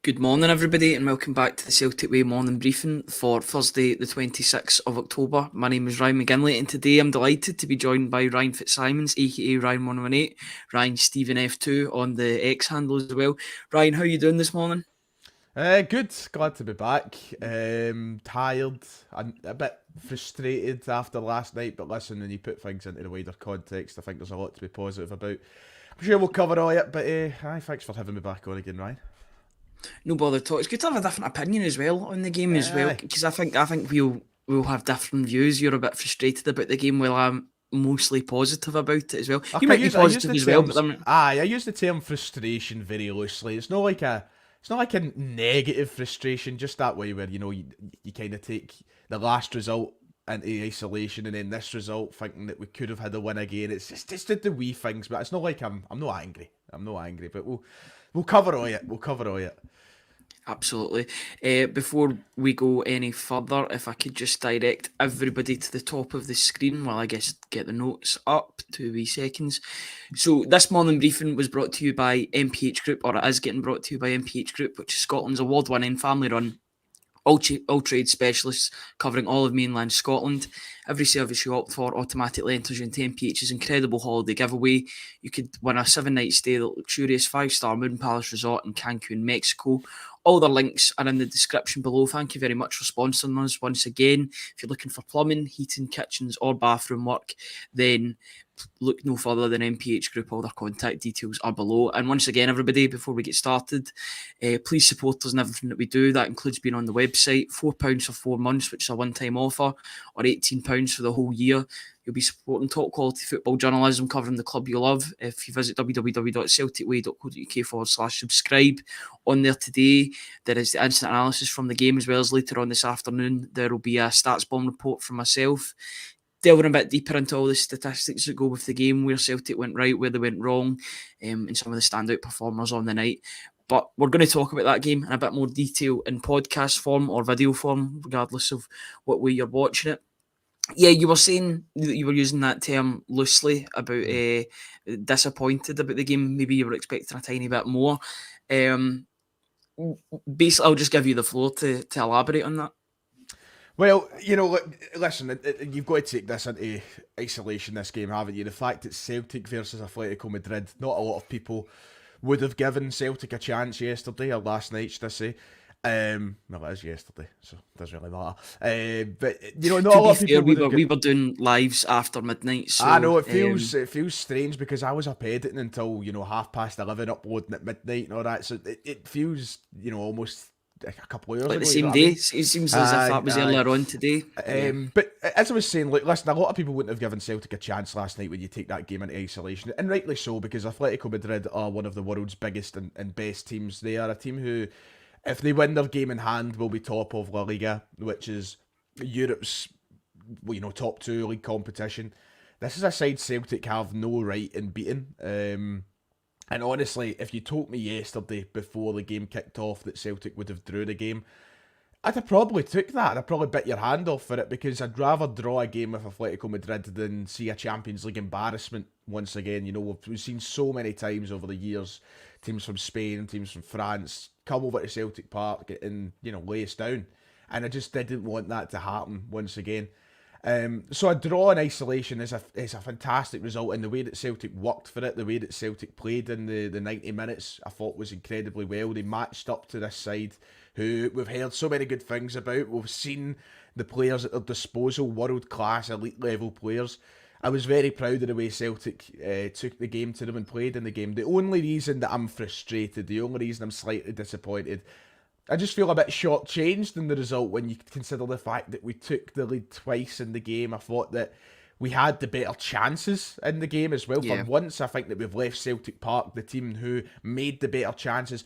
Good morning, everybody, and welcome back to the Celtic Way morning briefing for Thursday, the 26th of October. My name is Ryan McGinlay, and today I'm delighted to be joined by Ryan Fitzsimons, aka Ryan118, Ryan Stephen F2 on the X handle as well. Ryan, how are you doing this morning? Good. Glad to be back. Tired and a bit frustrated after last night, but listen, when you put things into the wider context, I think there's a lot to be positive about. I'm sure we'll cover all it, but aye, thanks for having me back on again, Ryan. No bother at all. It's good to have a different opinion as well on the game as well, Aye. because I think we'll have different views. You're a bit frustrated about the game, while I'm mostly positive about it as well. You Okay, might be I use positive the as well, but terms. I'm I use the term frustration very loosely. It's not like a negative frustration, just that way where you kind of take the last result into isolation and then this result thinking that we could have had a win again. It's just the wee things, but it's not like I'm not angry. I'm not angry, but we'll cover all it. We'll cover all it. Absolutely. Before we go any further, if I could just direct everybody to the top of the screen while I guess get the notes up, 2 wee seconds. So this morning briefing was brought to you by MPH Group, or it is getting brought to you by MPH Group, which is Scotland's award-winning family-run all trade specialists covering all of mainland Scotland. Every service you opt for automatically enters you into MPH's incredible holiday giveaway. You could win a 7-night stay at the luxurious 5-star Moon Palace Resort in Cancun, Mexico. All the links are in the description below. Thank you very much for sponsoring us once again. If you're looking for plumbing, heating, kitchens, or bathroom work, then look no further than MPH Group. All their contact details are below. And once again, everybody, before we get started, please support us in everything that we do. That includes being on the website, £4 for 4 months, which is a one-time offer, or £18 for the whole year. You'll be supporting top quality football journalism covering the club you love. If you visit www.celticway.co.uk/subscribe, on there today, there is the instant analysis from the game, as well as later on this afternoon, there will be a stats bomb report from myself, delving a bit deeper into all the statistics that go with the game, where Celtic went right, where they went wrong, and some of the standout performers on the night. But we're going to talk about that game in a bit more detail in podcast form or video form, regardless of what way you're watching it. Yeah, you were saying that you were using that term loosely about Mm. disappointed about the game. Maybe you were expecting a tiny bit more. Um, Basically, I'll just give you the floor to elaborate on that. Well, listen, you've got to take this into isolation, this game, haven't you? The fact it's Celtic versus Atletico Madrid, not a lot of people would have given Celtic a chance yesterday or last night, should I say. Well, it is yesterday, so it doesn't really matter. But, not To a be lot of fair, people we would were have we got. were doing lives after midnight, I so know it feels strange because I was up editing until 11:30 uploading at midnight and all that, so it feels almost like a couple of hours like the ago. You know same what I day. mean? It seems as if Aye, that was aye. earlier on today. Yeah, But as I was saying, like, listen, a lot of people wouldn't have given Celtic a chance last night when you take that game into isolation, and rightly so, because Atletico Madrid are one of the world's biggest and best teams. They are a team who, if they win their game in hand, will be top of La Liga, which is Europe's, top two league competition. This is a side Celtic have no right in beating. And honestly, if you told me yesterday before the game kicked off that Celtic would have drew the game, I'd have probably took that. I'd probably bit your hand off for it because I'd rather draw a game with Atletico Madrid than see a Champions League embarrassment once again. We've seen so many times over the years teams from Spain, teams from France come over to Celtic Park and lay us down, and I just didn't want that to happen once again. So a draw in isolation is a fantastic result, and the way that Celtic worked for it, the way that Celtic played in the 90 minutes, I thought was incredibly well. They matched up to this side who we've heard so many good things about. We've seen the players at their disposal, world-class, elite-level players. I was very proud of the way Celtic took the game to them and played in the game. The only reason that I'm frustrated, the only reason I'm slightly disappointed, I just feel a bit shortchanged in the result when you consider the fact that we took the lead twice in the game. I thought that we had the better chances in the game as well. For yeah. once, I think that we've left Celtic Park, the team who made the better chances.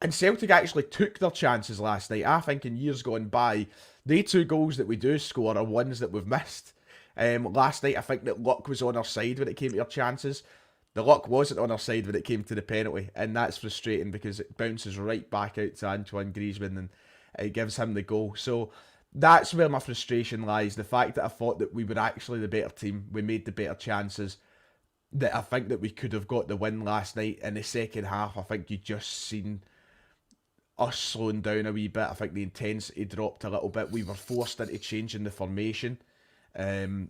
And Celtic actually took their chances last night. I think in years gone by, the two goals that we do score are ones that we've missed. Last night, I think that luck was on our side when it came to our chances. The luck wasn't on our side when it came to the penalty, and that's frustrating because it bounces right back out to Antoine Griezmann and it gives him the goal. So that's where my frustration lies. The fact that I thought that we were actually the better team, we made the better chances, that I think that we could have got the win last night in the second half. I think you just seen us slowing down a wee bit. I think the intensity dropped a little bit. We were forced into changing the formation,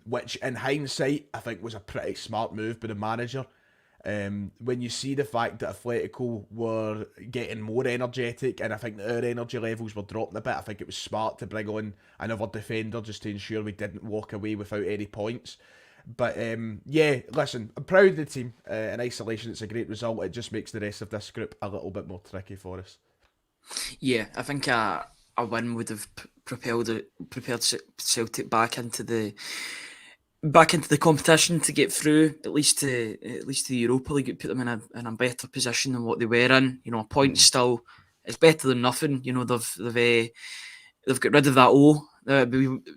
which in hindsight I think was a pretty smart move by the manager. When you see the fact that Atletico were getting more energetic and I think that our energy levels were dropping a bit, I think it was smart to bring on another defender just to ensure we didn't walk away without any points. But yeah, listen, I'm proud of the team. In isolation, it's a great result. It just makes the rest of this group a little bit more tricky for us. Yeah, I think a win would have prepared Celtic back into the competition to get through at least to the Europa League. It put them in a better position than what they were in. You know, a point still is better than nothing. You know, they've got rid of that O.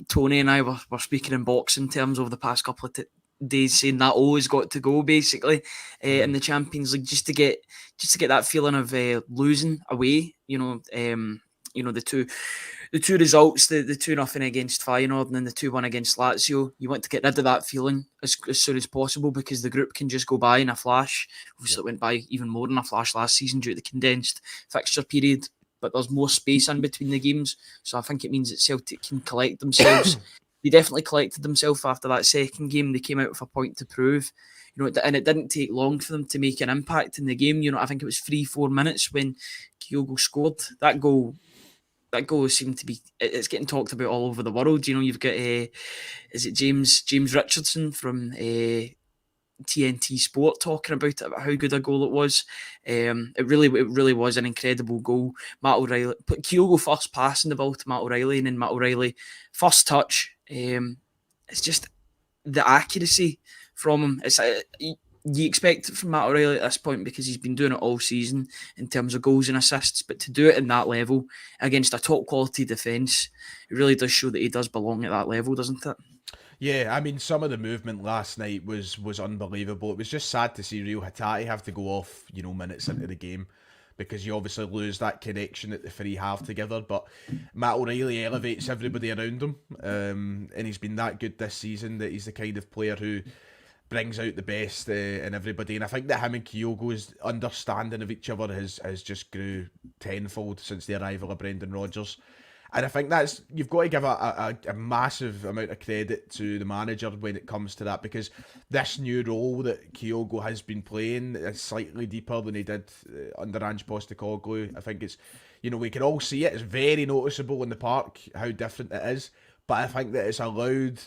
Tony and I were speaking in box in terms of the past couple of days, saying that O has got to go basically in the Champions League just to get that feeling of losing away. You know, the two results, the 2-0 against Feyenoord and then the 2-1 against Lazio. You want to get rid of that feeling as soon as possible because the group can just go by in a flash. Obviously, it went by even more than a flash last season due to the condensed fixture period. But there's more space in between the games. So I think it means that Celtic can collect themselves. They definitely collected themselves after that second game. They came out with a point to prove. You know, and it didn't take long for them to make an impact in the game. You know, I think it was 3-4 minutes when Kyogo scored. That goal seemed to be, it's getting talked about all over the world. You know, you've got, is it James Richardson from TNT Sport talking about how good a goal it was. It really was an incredible goal. Matt O'Reilly put Kyogo first passing the ball to Matt O'Reilly, and then Matt O'Reilly first touch. It's just the accuracy from him. It's you expect it from Matt O'Reilly at this point because he's been doing it all season in terms of goals and assists, but to do it in that level against a top quality defence, it really does show that he does belong at that level, doesn't it? Yeah, I mean, some of the movement last night was unbelievable. It was just sad to see Rio Hatate have to go off, minutes into the game because you obviously lose that connection that the three have together. But Matt O'Reilly elevates everybody around him, and he's been that good this season that he's the kind of player who brings out the best in everybody. And I think that him and Kyogo's understanding of each other has just grew tenfold since the arrival of Brendan Rodgers. And I think you've got to give a massive amount of credit to the manager when it comes to that, because this new role that Kyogo has been playing is slightly deeper than he did under Ange Postecoglou. I think it's, we can all see it. It's very noticeable in the park how different it is. But I think that it's allowed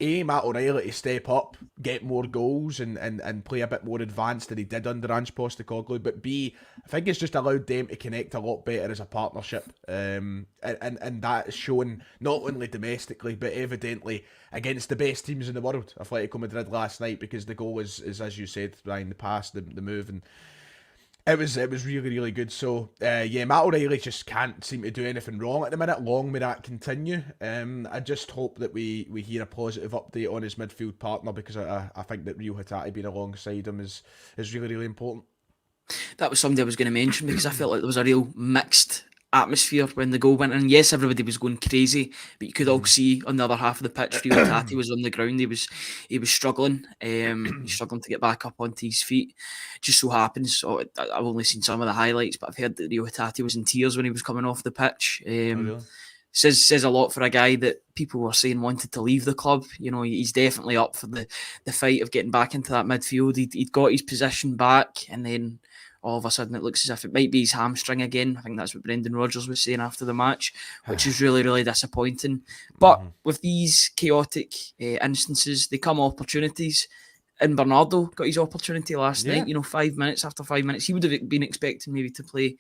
Matt O'Reilly to step up, get more goals and play a bit more advanced than he did under Ange Postecoglou. But B, I think it's just allowed them to connect a lot better as a partnership. And that is shown not only domestically, but evidently against the best teams in the world. Atletico Madrid last night, because the goal is as you said, Ryan, the pass, the move, and it was really, really good. So, Matt O'Reilly just can't seem to do anything wrong at the minute. Long may that continue. I just hope that we hear a positive update on his midfield partner, because I think that Rio Hatate being alongside him is really, really important. That was something I was going to mention, because I felt like there was a real mixed atmosphere when the goal went in. Yes, everybody was going crazy, but you could all see on the other half of the pitch, Rio Hatate was on the ground. He was struggling. He's struggling to get back up onto his feet. Just so happens, I've only seen some of the highlights, but I've heard that Rio Hatate was in tears when he was coming off the pitch. Really? Says a lot for a guy that people were saying wanted to leave the club. He's definitely up for the fight of getting back into that midfield. He'd got his position back, and then all of a sudden it looks as if it might be his hamstring again. I think that's what Brendan Rodgers was saying after the match, which is really, really disappointing. But with these chaotic instances, they come opportunities. And Bernardo got his opportunity last night. 5 minutes after 5 minutes. He would have been expecting maybe to play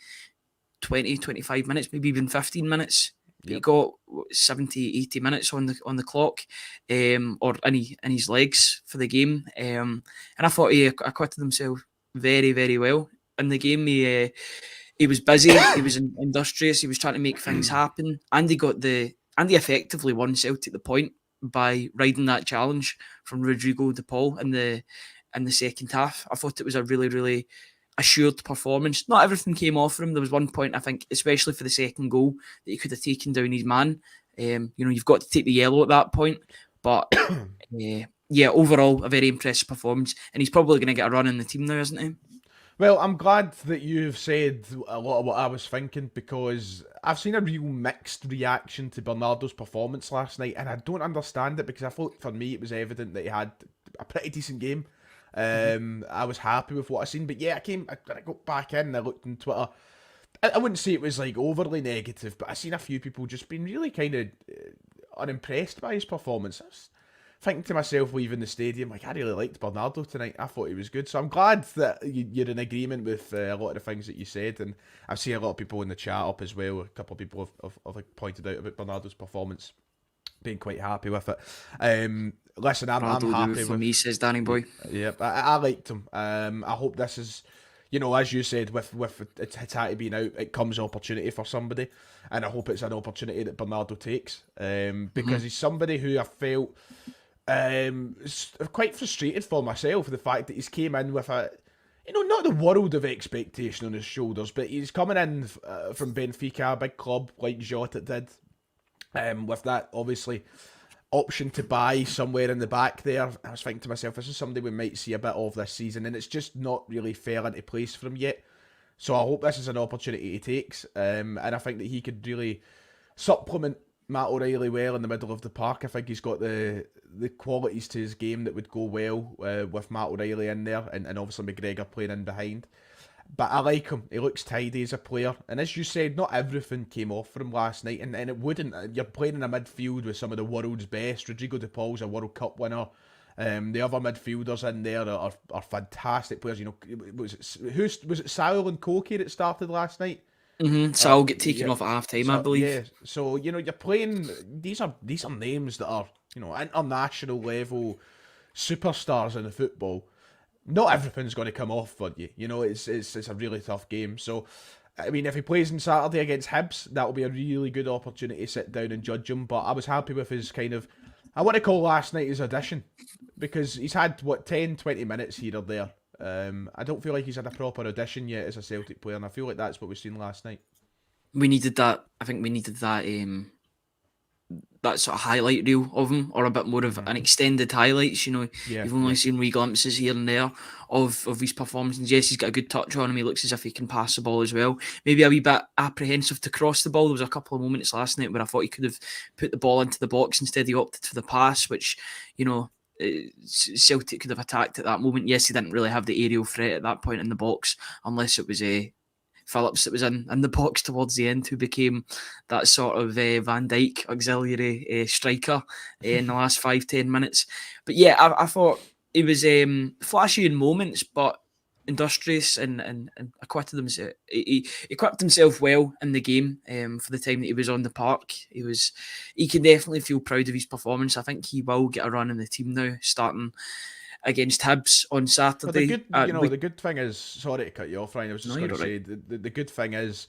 20, 25 minutes, maybe even 15 minutes. Yep. He got 70, 80 minutes on the clock, or in his legs for the game. And I thought he acquitted himself very, very well in the game. He was busy, he was industrious, he was trying to make things happen, and he effectively won Celtic the point by riding that challenge from Rodrigo de Paul in the second half. I thought it was a really, really assured performance. Not everything came off for him. There was one point, I think, especially for the second goal, that he could have taken down his man. You've got to take the yellow at that point. But overall, a very impressive performance. And he's probably going to get a run in the team now, isn't he? Well, I'm glad that you've said a lot of what I was thinking, because I've seen a real mixed reaction to Bernardo's performance last night, and I don't understand it, because I thought for me it was evident that he had a pretty decent game. I was happy with what I seen, but yeah, I got back in and I looked on Twitter. I wouldn't say it was like overly negative, but I seen a few people just being really kind of unimpressed by his performance. I was thinking to myself leaving the stadium, like, I really liked Bernardo tonight. I thought he was good. So I'm glad that you're in agreement with a lot of the things that you said. And I've seen a lot of people in the chat up as well. A couple of people have pointed out about Bernardo's performance, being quite happy with it. Listen, I'm happy for with me, says Danny Boy. Yep, I liked him. I hope this is, as you said, with Hatate being out, it comes opportunity for somebody, and I hope it's an opportunity that Bernardo takes, because he's somebody who I felt quite frustrated for myself, the fact that he's came in with a, not the world of expectation on his shoulders, but he's coming in from Benfica, a big club like Jota did, with that obviously option to buy somewhere in the back there. I was thinking to myself, this is somebody we might see a bit of this season, and it's just not really fell into place for him yet. So I hope this is an opportunity he takes, and I think that he could really supplement Matt O'Reilly well in the middle of the park. I think he's got the qualities to his game that would go well with Matt O'Reilly in there, and obviously McGregor playing in behind. But I like him. He looks tidy as a player. And as you said, not everything came off for him last night. And it wouldn't. You're playing in a midfield with some of the world's best. Rodrigo de Paul's a World Cup winner. The other midfielders in there are fantastic players. Was it Sal and Koke that started last night? So I'll get taken off at half time, I believe. Yeah. So you're playing. These are names that are international level superstars in the football. Not everything's going to come off for you. It's a really tough game. So, I mean, if he plays on Saturday against Hibs, that'll be a really good opportunity to sit down and judge him. But I was happy with his kind of, I want to call last night his audition, because he's had, 10, 20 minutes here or there. I don't feel like he's had a proper audition yet as a Celtic player, and I feel like that's what we've seen last night. We needed that. I think we needed that that sort of highlight reel of him, or a bit more of an extended highlights. You've only seen wee glimpses here and there of his performances. Yes, he's got a good touch on him. He looks as if he can pass the ball as well. Maybe a wee bit apprehensive to cross the ball. There was a couple of moments last night where I thought he could have put the ball into the box. Instead, he opted for the pass, which, Celtic could have attacked at that moment. Yes, he didn't really have the aerial threat at that point in the box, unless it was Phillips that was in the box towards the end, who became that sort of Van Dijk auxiliary striker in the last 5-10 minutes. But yeah, I thought he was flashy in moments, but industrious and acquitted himself. He equipped himself well in the game for the time that he was on the park. He can definitely feel proud of his performance. I think he will get a run in the team now, starting against Hibs on Saturday. The good thing is, sorry to cut you off, Ryan, I was just going to say, the good thing is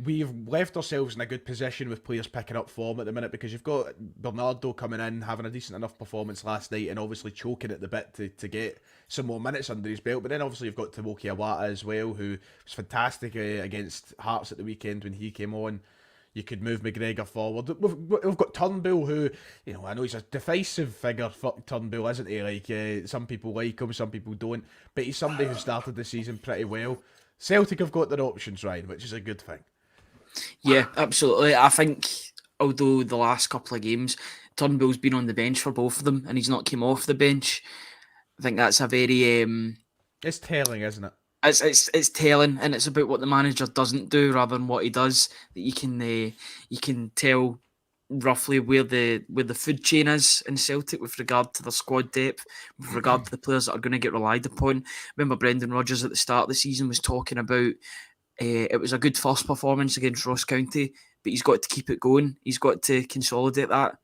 we've left ourselves in a good position with players picking up form at the minute, because you've got Bernardo coming in, having a decent enough performance last night, and obviously choking at the bit to get some more minutes under his belt. But then obviously you've got Timoki Awata as well, who was fantastic against Hearts at the weekend when he came on. You could move McGregor forward. We've got Turnbull, who, I know he's a divisive figure, Turnbull, isn't he? Like, some people like him, some people don't. But he's somebody who started the season pretty well. Celtic have got their options, Ryan, which is a good thing. Yeah, absolutely. I think, although the last couple of games, Turnbull's been on the bench for both of them, and he's not came off the bench. I think that's a very... it's telling, isn't it? It's telling, and it's about what the manager doesn't do rather than what he does. That you can tell roughly where the food chain is in Celtic with regard to their squad depth, with regard to the players that are going to get relied upon. Remember, Brendan Rodgers at the start of the season was talking about it was a good first performance against Ross County, but he's got to keep it going. He's got to consolidate that.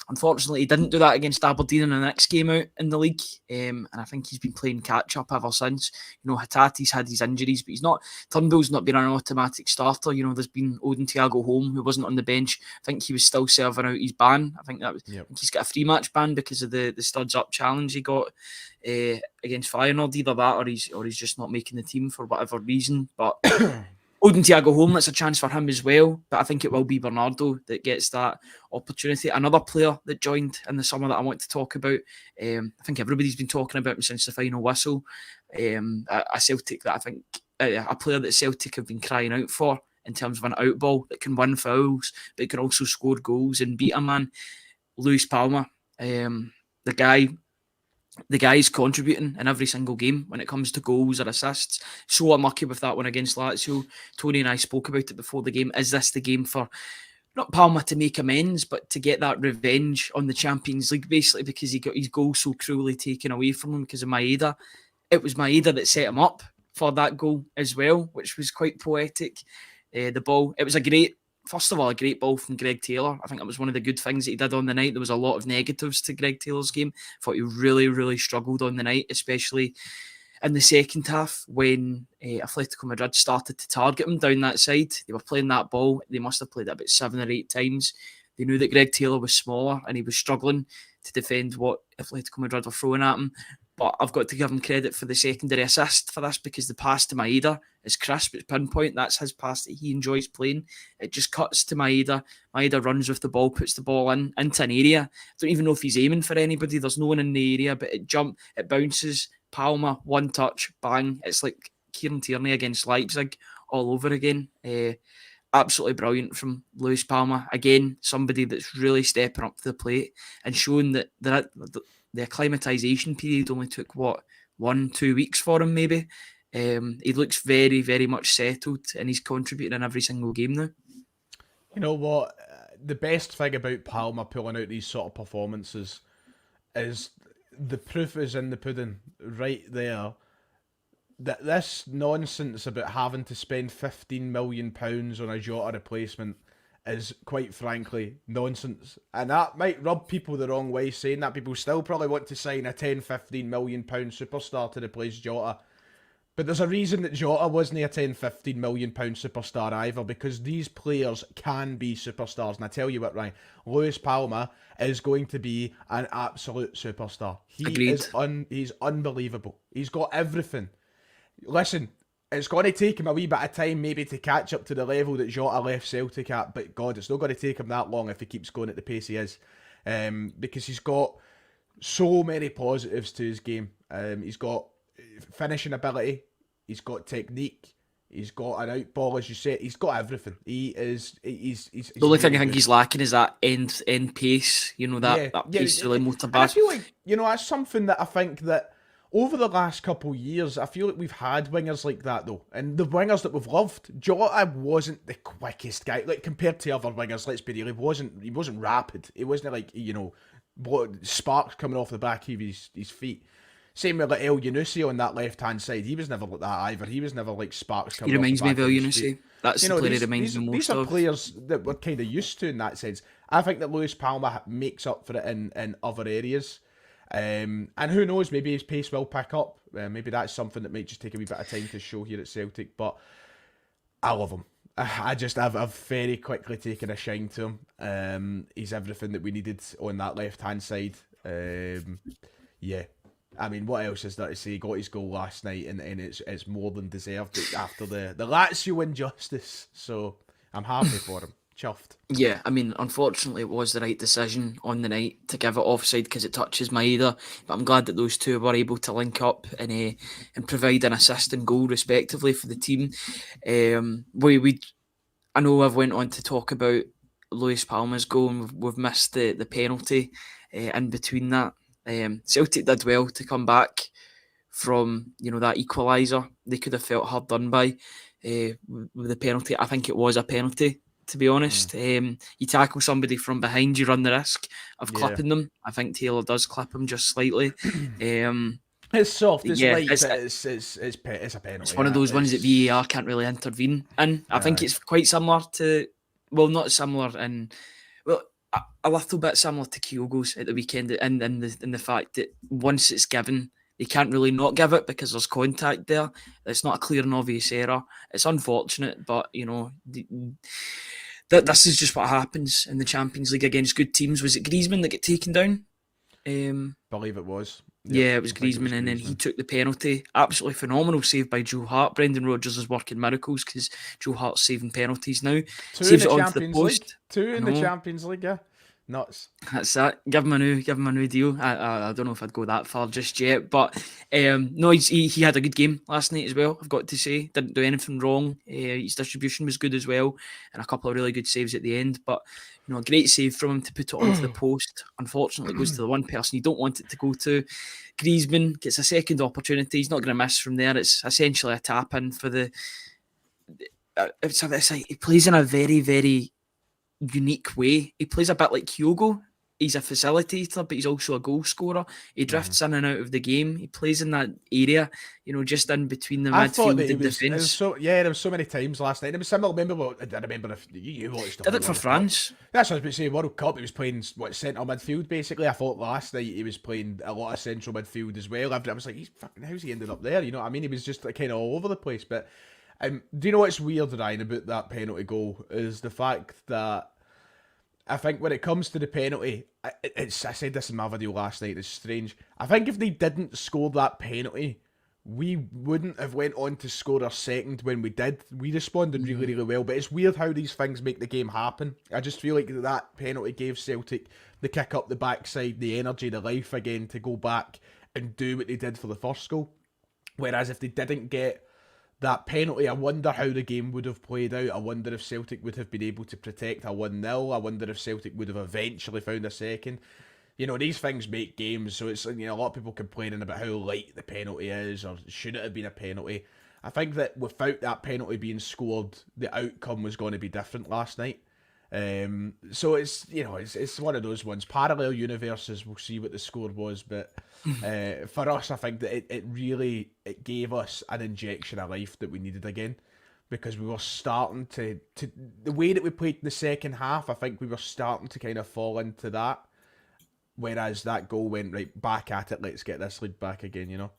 Unfortunately, he didn't do that against Aberdeen in the next game out in the league, and I think he's been playing catch-up ever since. Hatate's had his injuries, but Turnbull's not been an automatic starter. There's been Odin Thiago Holm, who wasn't on the bench. I think he was still serving out his ban. I think he's got a free match ban because of the Studs Up challenge he got against Feyenoord. Either that or he's just not making the team for whatever reason. But holding Thiago home, that's a chance for him as well. But I think it will be Bernardo that gets that opportunity. Another player that joined in the summer that I want to talk about. I think everybody's been talking about him since the final whistle. A Celtic that I think, a player that Celtic have been crying out for in terms of an out ball that can win fouls, but can also score goals and beat a man. Luis Palma, the guy's contributing in every single game when it comes to goals or assists. So unlucky with that one against Lazio. Tony and I spoke about it before the game. Is this the game for not Palma to make amends, but to get that revenge on the Champions League, basically, because he got his goal so cruelly taken away from him because of Maeda? It was Maeda that set him up for that goal as well, which was quite poetic. The ball, it was a great ball from Greg Taylor. I think that was one of the good things that he did on the night. There was a lot of negatives to Greg Taylor's game. I thought he really, really struggled on the night, especially in the second half when Atletico Madrid started to target him down that side. They were playing that ball. They must have played it about 7 or 8 times. They knew that Greg Taylor was smaller and he was struggling to defend what Atletico Madrid were throwing at him. But I've got to give him credit for the secondary assist for this, because the pass to Maeda is crisp, it's pinpoint. That's his pass that he enjoys playing. It just cuts to Maeda. Maeda runs with the ball, puts the ball into an area. I don't even know if he's aiming for anybody. There's no one in the area, but it bounces. Palma, one touch, bang. It's like Kieran Tierney against Leipzig all over again. Absolutely brilliant from Luis Palma. Again, somebody that's really stepping up to the plate and showing that the acclimatisation period only took, 1-2 weeks for him, maybe. He looks very, very much settled and he's contributing in every single game now. You know what? The best thing about Palma pulling out these sort of performances is the proof is in the pudding right there. That this nonsense about having to spend £15 million on a Jota replacement is, quite frankly, nonsense. And that might rub people the wrong way, saying that people still probably want to sign a £10-15 million superstar to replace Jota. But there's a reason that Jota wasn't a £10-15 million superstar either, because these players can be superstars. And I tell you what, Ryan, Luis Palma is going to be an absolute superstar. He's unbelievable. He's got everything. Listen, it's going to take him a wee bit of time maybe to catch up to the level that Jota left Celtic at, but God, it's not going to take him that long if he keeps going at the pace he is, because he's got so many positives to his game. He's got finishing ability, he's got technique, he's got an out ball, as you say, he's got everything. He's the only thing I think he's lacking is that end pace, that pace really motor I feel like, that's something that I think that over the last couple of years, I feel like we've had wingers like that, though. And the wingers that we've loved, Jota wasn't the quickest guy. Like, compared to other wingers, let's be real, he wasn't rapid. He wasn't like, sparks coming off the back of his feet. Same with like El Yunusi on that left-hand side. He was never like that either. He was never like sparks coming off the back. He reminds me of El Yunusi. That's the player he reminds me most of. These are players that we're kind of used to in that sense. I think that Luis Palma makes up for it in other areas. And who knows, maybe his pace will pick up. Maybe that's something that might just take a wee bit of time to show here at Celtic. But I love him. I've very quickly taken a shine to him. He's everything that we needed on that left-hand side. Yeah. I mean, what else is there to say? He got his goal last night, and it's more than deserved after the Lazio injustice. So I'm happy for him. Chuffed. Yeah, I mean, unfortunately, it was the right decision on the night to give it offside because it touches Maeda. But I'm glad that those two were able to link up and provide an assist and goal respectively for the team. I know I've went on to talk about Luis Palma's goal, and we've missed the penalty in between that. Celtic did well to come back from that equaliser. They could have felt hard done by with the penalty. I think it was a penalty, to be honest. You tackle somebody from behind, you run the risk of clipping them. I think Taylor does clip him just slightly. It's soft, it's light, it's a penalty. It's one of those ones that VAR can't really intervene in. I think it's quite similar to, well, not similar in, well, a little bit similar to Kyogo's at the weekend, in the fact that once it's given, they can't really not give it because there's contact there. It's not a clear and obvious error. It's unfortunate, but this is just what happens in the Champions League against good teams. Was it Griezmann that got taken down Believe it was. Yeah, it was I think Griezmann, and then he took the penalty. Absolutely phenomenal save by Joe Hart. Brendan Rodgers is working miracles because Joe Hart's saving penalties now. Two in Saves the it onto the Champions League. post. Two I in the know. Champions League, yeah. Nuts. That's that. Give him a new deal. I don't know if I'd go that far just yet, but no, he had a good game last night as well. I've got to say, didn't do anything wrong. His distribution was good as well, and a couple of really good saves at the end. But a great save from him to put it onto the post. Unfortunately, it goes to the one person you don't want it to go to. Griezmann gets a second opportunity. He's not going to miss from there. It's essentially a tap in for the. He plays in a very, very unique way. He plays a bit like Kyogo. He's a facilitator, but he's also a goal scorer. He drifts in and out of the game. He plays in that area, just in between the midfield and defence. There was so many times last night. It was similar. I remember if you watched. Did it for France. That's what I was about to say. World Cup. He was playing centre midfield basically. I thought last night he was playing a lot of central midfield as well. I was like, how's he ended up there? You know what I mean? He was just kind of all over the place. But do you know what's weird, Ryan, about that penalty goal is the fact that I think when it comes to the penalty, I said this in my video last night, it's strange. I think if they didn't score that penalty, we wouldn't have went on to score our second when we did. We responded really, really well, but it's weird how these things make the game happen. I just feel like that penalty gave Celtic the kick up the backside, the energy, the life again to go back and do what they did for the first goal. Whereas if they didn't get that penalty, I wonder how the game would have played out. I wonder if Celtic would have been able to protect a 1-0. I wonder if Celtic would have eventually found a second. These things make games, so it's a lot of people complaining about how light the penalty is, or should it have been a penalty. I think that without that penalty being scored, the outcome was going to be different last night. So it's one of those ones. Parallel universes, we'll see what the score was, but for us, I think that it really gave us an injection of life that we needed again, because we were starting to the way that we played in the second half. I think we were starting to kind of fall into that, whereas that goal went right back at it. Let's get this lead back again,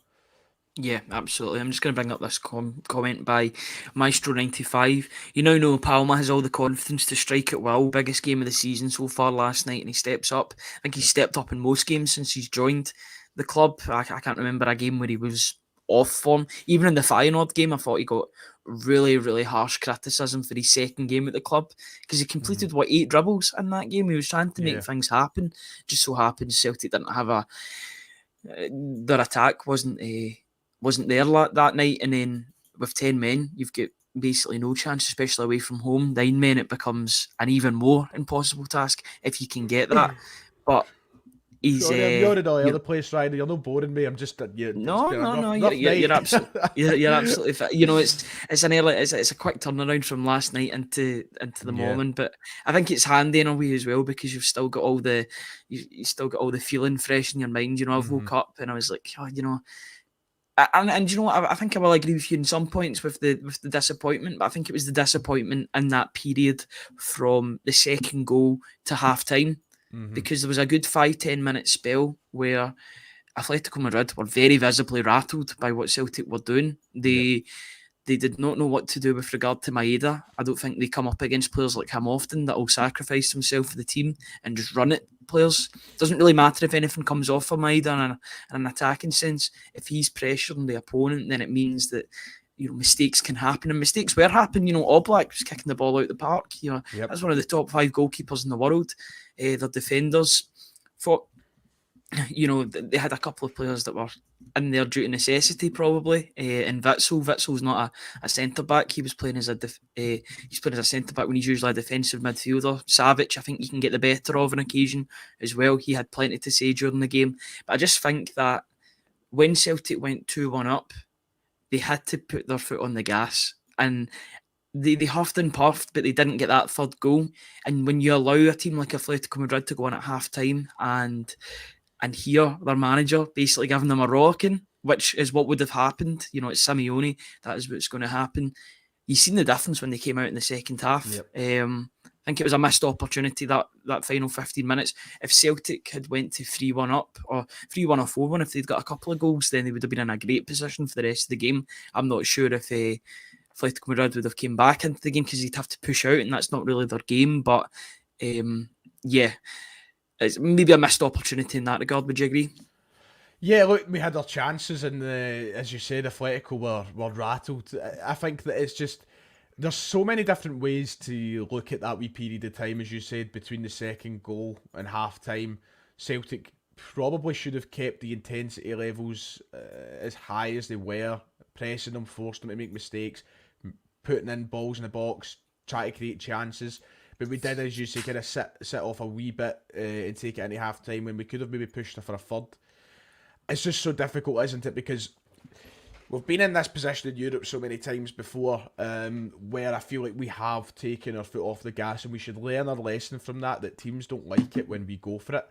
Yeah, absolutely. I'm just going to bring up this comment by Maestro95. You now know Palma has all the confidence to strike at will. Biggest game of the season so far last night, and he steps up. I think he's stepped up in most games since he's joined the club. I can't remember a game where he was off form. Even in the Feyenoord game, I thought he got really, really harsh criticism for his second game at the club, because he completed 8 dribbles in that game. He was trying to make things happen. Just so happens Celtic didn't have their attack wasn't there that night, and then with 10 men, you've got basically no chance, especially away from home. 9 men, it becomes an even more impossible task if you can get that. But he's sorry, I'm yawning all over the place, Ryan. You're not boring me. I'm just no. You're absolutely you're absolutely fit. It's a quick turnaround from last night into the moment, but I think it's handy in a way as well, because you've still got all the feeling fresh in your mind. I've woke up and I was like, And you know what? I think I will agree with you in some points with the disappointment, but I think it was the disappointment in that period from the second goal to half time, because there was a good 5-10 minute spell where Atletico Madrid were very visibly rattled by what Celtic were doing. They did not know what to do with regard to Maeda. I don't think they come up against players like him often that will sacrifice himself for the team and just run at players. It doesn't really matter if anything comes off of Maeda in an attacking sense. If he's pressuring the opponent, then it means that mistakes can happen, and mistakes were happening. Oblak was kicking the ball out the park. That's one of the top 5 goalkeepers in the world. Their defenders thought, they had a couple of players that were in there due to necessity, probably. And Witzel's not a centre back. He was playing as he's playing as a centre back when he's usually a defensive midfielder. Savic, I think you can get the better of on occasion as well. He had plenty to say during the game. But I just think that when Celtic went 2-1 up, they had to put their foot on the gas, and they huffed and puffed, but they didn't get that third goal. And when you allow a team like Atletico Madrid to go on at half time and hear their manager basically giving them a rocking, which is what would have happened. It's Simeone. That is what's going to happen. You've seen the difference when they came out in the second half. I think it was a missed opportunity, that final 15 minutes. If Celtic had went to 3-1 up, or 3-1 or 4-1, if they'd got a couple of goals, then they would have been in a great position for the rest of the game. I'm not sure if Atletico Madrid would have came back into the game, because they'd have to push out, and that's not really their game. But it's maybe a missed opportunity in that regard. Would you agree? Yeah, look, we had our chances, and as you said, Atletico were rattled. I think that it's just there's so many different ways to look at that wee period of time, as you said, between the second goal and half time. Celtic probably should have kept the intensity levels as high as they were, pressing them, forcing them to make mistakes, putting in balls in the box, try to create chances. But we did, as you say, kind of sit off a wee bit and take it into half time when we could have maybe pushed it for a third. It's just so difficult, isn't it? Because we've been in this position in Europe so many times before, where I feel like we have taken our foot off the gas, and we should learn our lesson from that, that teams don't like it when we go for it.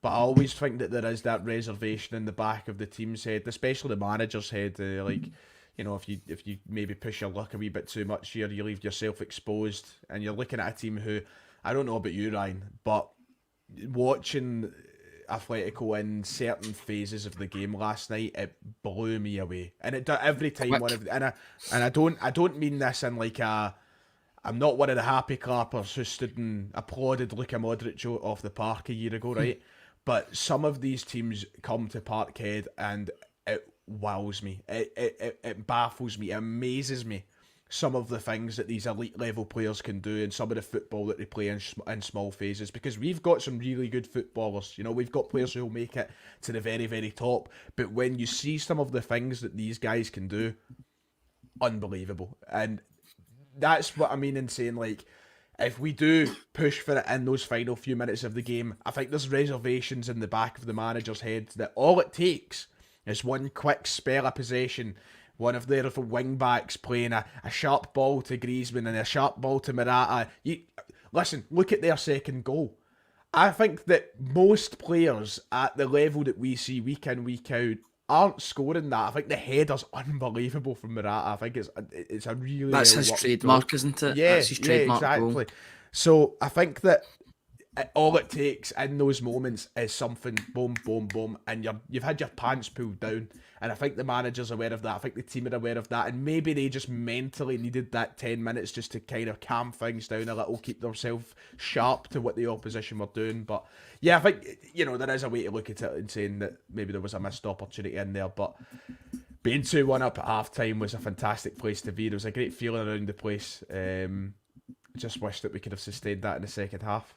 But I always think that there is that reservation in the back of the team's head, especially the manager's head, if you maybe push your luck a wee bit too much here, you leave yourself exposed, and you're looking at a team who, I don't know about you, Ryan, but watching Atletico in certain phases of the game last night, it blew me away, and it every time. I don't mean this in like a. I'm not one of the happy clappers who stood and applauded Luka Modric off the park a year ago, right? But some of these teams come to Parkhead and it wows me. It baffles me. It amazes me. Some of the things that these elite level players can do, and some of the football that they play in small phases, because we've got some really good footballers. We've got players who will make it to the very, very top. But when you see some of the things that these guys can do, unbelievable. And that's what I mean in saying, like, if we do push for it in those final few minutes of the game, I think there's reservations in the back of the manager's head that all it takes is one quick spell of possession, one of their wing backs playing a sharp ball to Griezmann and a sharp ball to Morata. Listen, look at their second goal. I think that most players at the level that we see week in, week out aren't scoring that. I think the header's unbelievable from Morata. I think it's a really... That's his trademark, isn't it? Yeah, that's his trademark exactly. goal. So I think that all it takes in those moments is something, boom, boom, boom, and you've had your pants pulled down. And I think the manager's aware of that. I think the team are aware of that. And maybe they just mentally needed that 10 minutes just to kind of calm things down a little, keep themselves sharp to what the opposition were doing. But yeah, I think, there is a way to look at it and saying that maybe there was a missed opportunity in there. But being 2-1 up at half time was a fantastic place to be. There was a great feeling around the place. Just wish that we could have sustained that in the second half.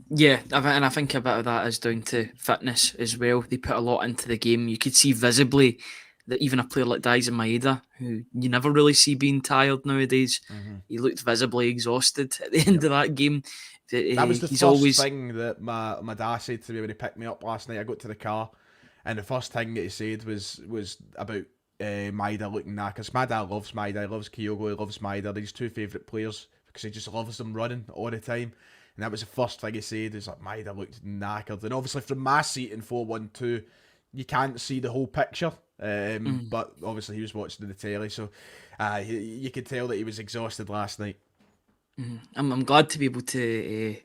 Yeah, and I think a bit of that is down to fitness as well. They put a lot into the game. You could see visibly that even a player like Daizen Maeda, who you never really see being tired nowadays, he looked visibly exhausted at the end of that game. That was the first thing that my dad said to me when he picked me up last night. I got to the car, and the first thing that he said was about Maeda looking knackered. My dad loves Maeda. He loves Kyogo. He loves Maeda. They're his two favourite players because he just loves them running all the time. And that was the first thing he said, is like, Maeda looked knackered. And obviously from my seat in 4-1-2, you can't see the whole picture. But obviously he was watching the telly, so you could tell that he was exhausted last night. I'm glad to be able to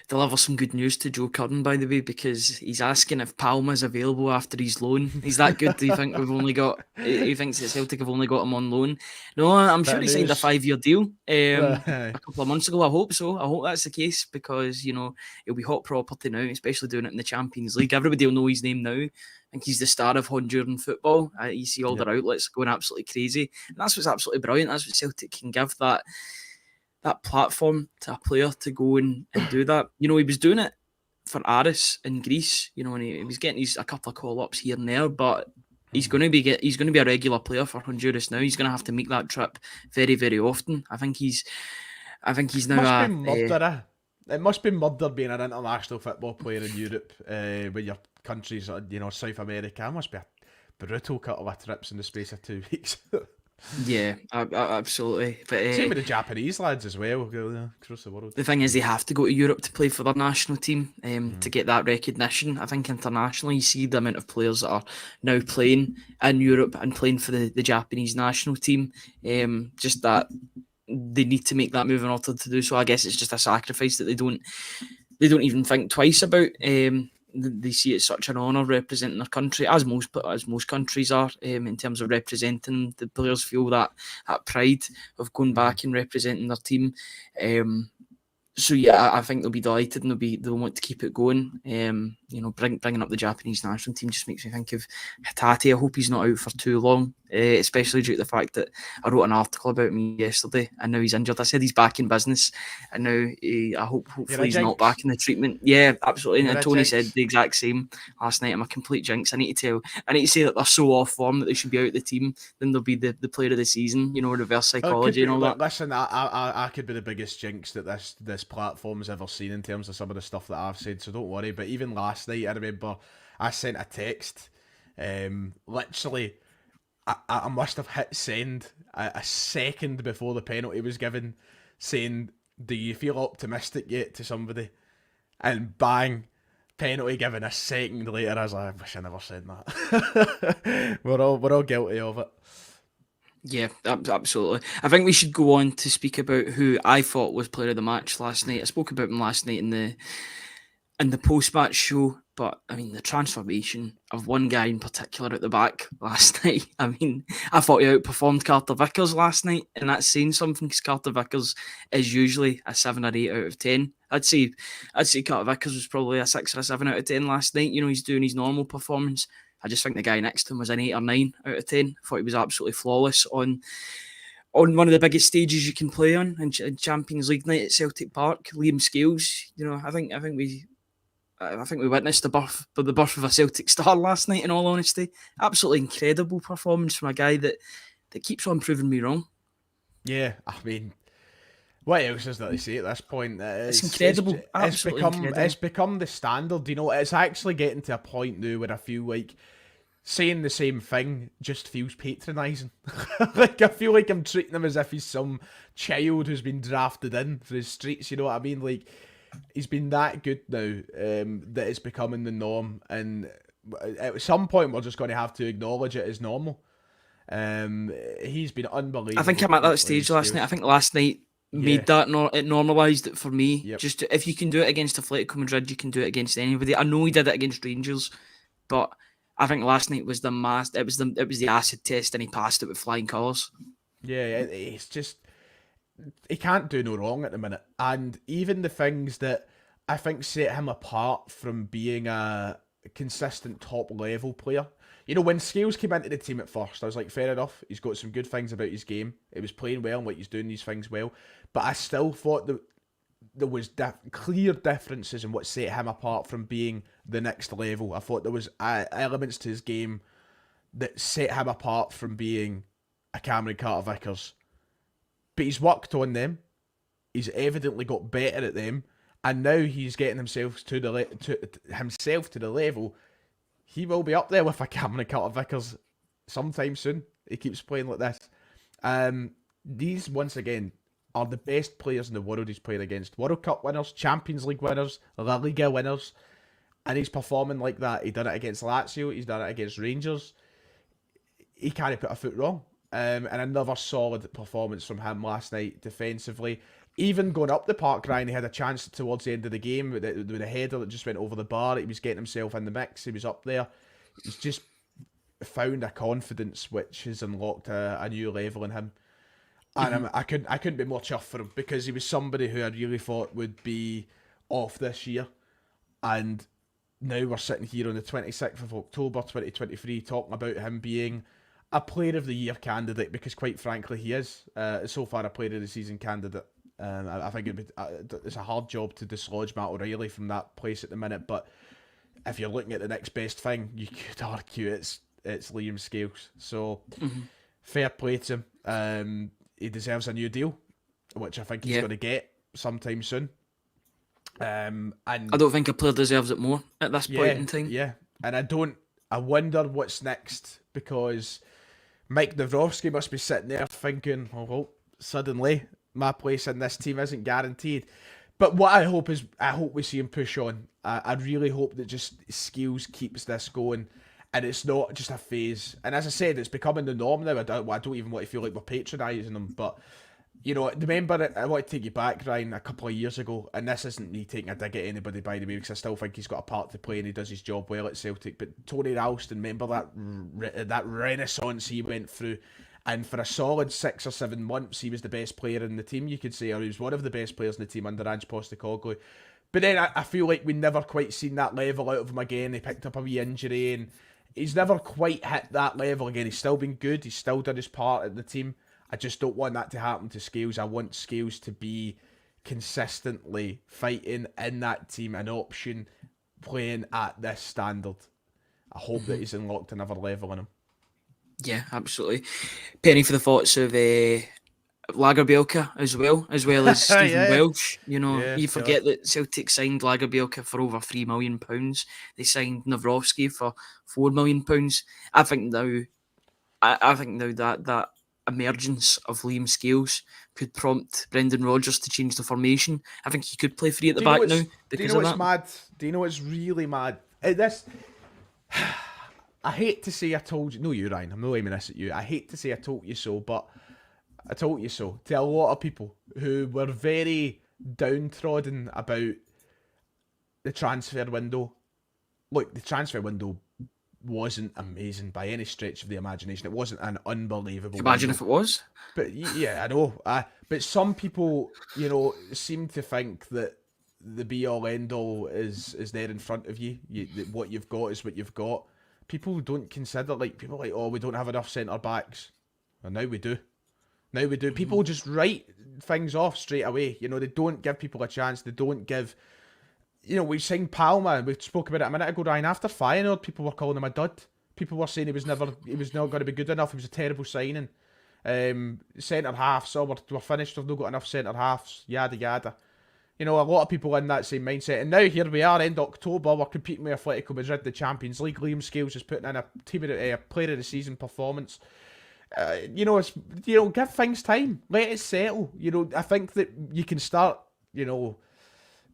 deliver some good news to Joe Curran, by the way, because he's asking if Palma is available after his loan. He's that good? Do you think we've only got? He thinks that Celtic have only got him on loan. No, I'm sure he signed a 5-year deal a couple of months ago. I hope so. I hope that's the case, because he'll be hot property now, especially doing it in the Champions League. Everybody will know his name now. I think he's the star of Honduran football. You see all their outlets going absolutely crazy, and that's what's absolutely brilliant. That's what Celtic can give, that platform to a player to go and do that. He was doing it for Aris in Greece, and he was getting a couple of call-ups here and there, but he's going to be a regular player for Honduras now. He's going to have to make that trip very, very often. I think he's now It must be murder being an international football player in Europe when your country's, South America. It must be a brutal couple of trips in the space of 2 weeks. Yeah, absolutely. But same with the Japanese lads as well, across the world. The thing is, they have to go to Europe to play for their national team to get that recognition. I think internationally, you see the amount of players that are now playing in Europe and playing for the Japanese national team. Just that they need to make that move in order to do so. I guess it's just a sacrifice that they don't even think twice about. They see it such an honour representing their country, as most countries are, in terms of representing. The players feel that pride of going back and representing their team. So yeah, I think they'll be delighted and they'll want to keep it going. Bringing up the Japanese national team just makes me think of Hatate. I hope he's not out for too long, especially due to the fact that I wrote an article about me yesterday and now he's injured. I said he's back in business and now hopefully he's not back in the treatment. Yeah, absolutely. And Tony said the exact same last night. I'm a complete jinx. I need to say that they're so off form that they should be out of the team. Then they'll be the player of the season. Reverse psychology and all that. Listen, I could be the biggest jinx that this platform's ever seen in terms of some of the stuff that I've said, so don't worry. But even last night, I remember I sent a text, literally, I must have hit send a second before the penalty was given, saying, "Do you feel optimistic yet?" to somebody, and bang, penalty given a second later. I was like, I wish I never said that. we're all guilty of it. Yeah, absolutely. I think we should go on to speak about who I thought was player of the match last night. I spoke about him last night in the post-match show, but I mean the transformation of one guy in particular at the back last night. I mean, I thought he outperformed Carter Vickers last night, and that's saying something because Carter Vickers is usually a 7 or 8 out of 10. I'd say Carter Vickers was probably a 6 or a 7 out of 10 last night. He's doing his normal performance. I just think the guy next to him was an 8 or 9 out of 10. I thought he was absolutely flawless on one of the biggest stages you can play on in Champions League night at Celtic Park. Liam Scales, I think we witnessed the birth of a Celtic star last night. In all honesty, absolutely incredible performance from a guy that keeps on proving me wrong. Yeah, I mean, what else is there to say at this point? It's incredible. It's become the standard. It's actually getting to a point now where I feel like saying the same thing just feels patronising. Like, I feel like I'm treating him as if he's some child who's been drafted in for the streets. You know what I mean? Like, he's been that good now that it's becoming the norm, and at some point we're just going to have to acknowledge it as normal. He's been unbelievable. I think I'm at that stage last night. I think last night made that it normalised it for me. Yep. Just if you can do it against Atletico Madrid, you can do it against anybody. I know he did it against Rangers, but I think last night was it was the acid test, and he passed it with flying colours. Yeah, it's just, he can't do no wrong at the minute. And even the things that I think set him apart from being a consistent top level player. When Scales came into the team at first, I was like, fair enough, he's got some good things about his game. He was playing well, and like, he's doing these things well. But I still thought that there was clear differences in what set him apart from being the next level. I thought there was elements to his game that set him apart from being a Cameron Carter-Vickers. But he's worked on them. He's evidently got better at them, and now he's getting himself to the level. He will be up there with a Cameron Carter-Vickers sometime soon. He keeps playing like this. These, once again, are the best players in the world he's played against. World Cup winners, Champions League winners, La Liga winners, and he's performing like that. He done it against Lazio. He's done it against Rangers. He can't put a foot wrong. And another solid performance from him last night defensively. Even going up the park, Ryan, he had a chance towards the end of the game with a header that just went over the bar. He was getting himself in the mix. He was up there. He's just found a confidence which has unlocked a new level in him. And I couldn't be more chuffed for him, because he was somebody who I really thought would be off this year. And now we're sitting here on the 26th of October 2023 talking about him being a Player of the Year candidate, because quite frankly he is so far a Player of the Season candidate. I think it's a hard job to dislodge Matt O'Reilly from that place at the minute, but if you're looking at the next best thing, you could argue it's Liam Scales. So fair play to him. He deserves a new deal, which I think he's going to get sometime soon. And I don't think a player deserves it more at this point in time. Yeah, and I wonder what's next, because Mike Nawrowski must be sitting there thinking, oh, suddenly my place in this team isn't guaranteed. But what I hope we see him push on. I really hope that just Scales keeps this going, and it's not just a phase. And as I said, it's becoming the norm now. I don't even want to feel like we're patronising him. But, remember, I want to take you back, Ryan, a couple of years ago, and this isn't me taking a dig at anybody, by the way, because I still think he's got a part to play and he does his job well at Celtic. But Tony Ralston, remember that renaissance he went through, And for a solid 6 or 7 months, he was the best player in the team, you could say, or he was one of the best players in the team under Ange Postecoglou. But then I feel like we never quite seen that level out of him again. He picked up a wee injury, and he's never quite hit that level again. He's still been good. He's still done his part in the team. I just don't want that to happen to Scales. I want Scales to be consistently fighting in that team, an option, playing at this standard. I hope that he's unlocked another level in him. Yeah, absolutely. Penny for the thoughts of Lagerbielke as well as Stephen Welsh. You forget that Celtic signed Lagerbielke for over £3 million. They signed Nawrowski for £4 million. I think now that emergence of Liam Scales could prompt Brendan Rodgers to change the formation. I think he could play free at the back now because of that. Mad? Do you know what's really mad? I hate to say I told you. No, you, Ryan. I'm not aiming this at you. I hate to say I told you so, but I told you so to a lot of people who were very downtrodden about the transfer window. Look, the transfer window wasn't amazing by any stretch of the imagination. It wasn't an unbelievable Imagine window. if it was. But yeah, I know. But some people, seem to think that the be-all, end-all is there in front of you. What you've got is what you've got. People don't consider, people are like, oh, we don't have enough centre-backs. And now we do. People just write things off straight away. They don't give people a chance. They don't give... we signed Palma. We spoke about it a minute ago, Ryan. After Feyenoord, people were calling him a dud. People were saying he was not going to be good enough. He was a terrible signing. Centre-halves, we're finished. We've not got enough centre-halves. Yada, yada. A lot of people in that same mindset. And now here we are, end October. We're competing with Atletico Madrid, the Champions League. Liam Scales is putting in a player of the season performance. Give things time. Let it settle. I think that you can start,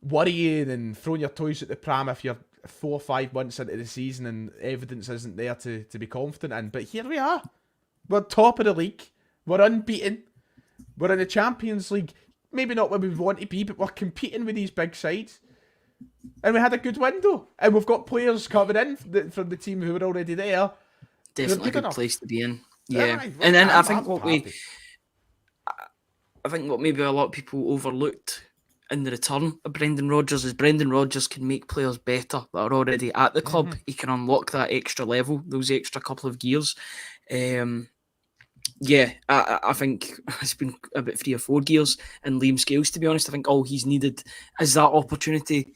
worrying and throwing your toys at the pram if you're 4 or 5 months into the season and evidence isn't there to be confident in. But here we are. We're top of the league. We're unbeaten. We're in the Champions League. Maybe not where we want to be, but we're competing with these big sides. And we had a good window. And we've got players coming in from the team who are already there. Definitely a good place to be in. Yeah. And then I think what maybe a lot of people overlooked in the return of Brendan Rodgers is Brendan Rodgers can make players better that are already at the club. Mm-hmm. He can unlock that extra level, those extra couple of gears. I think it's been about 3 or 4 gears in Liam Scales, to be honest. I think all he's needed is that opportunity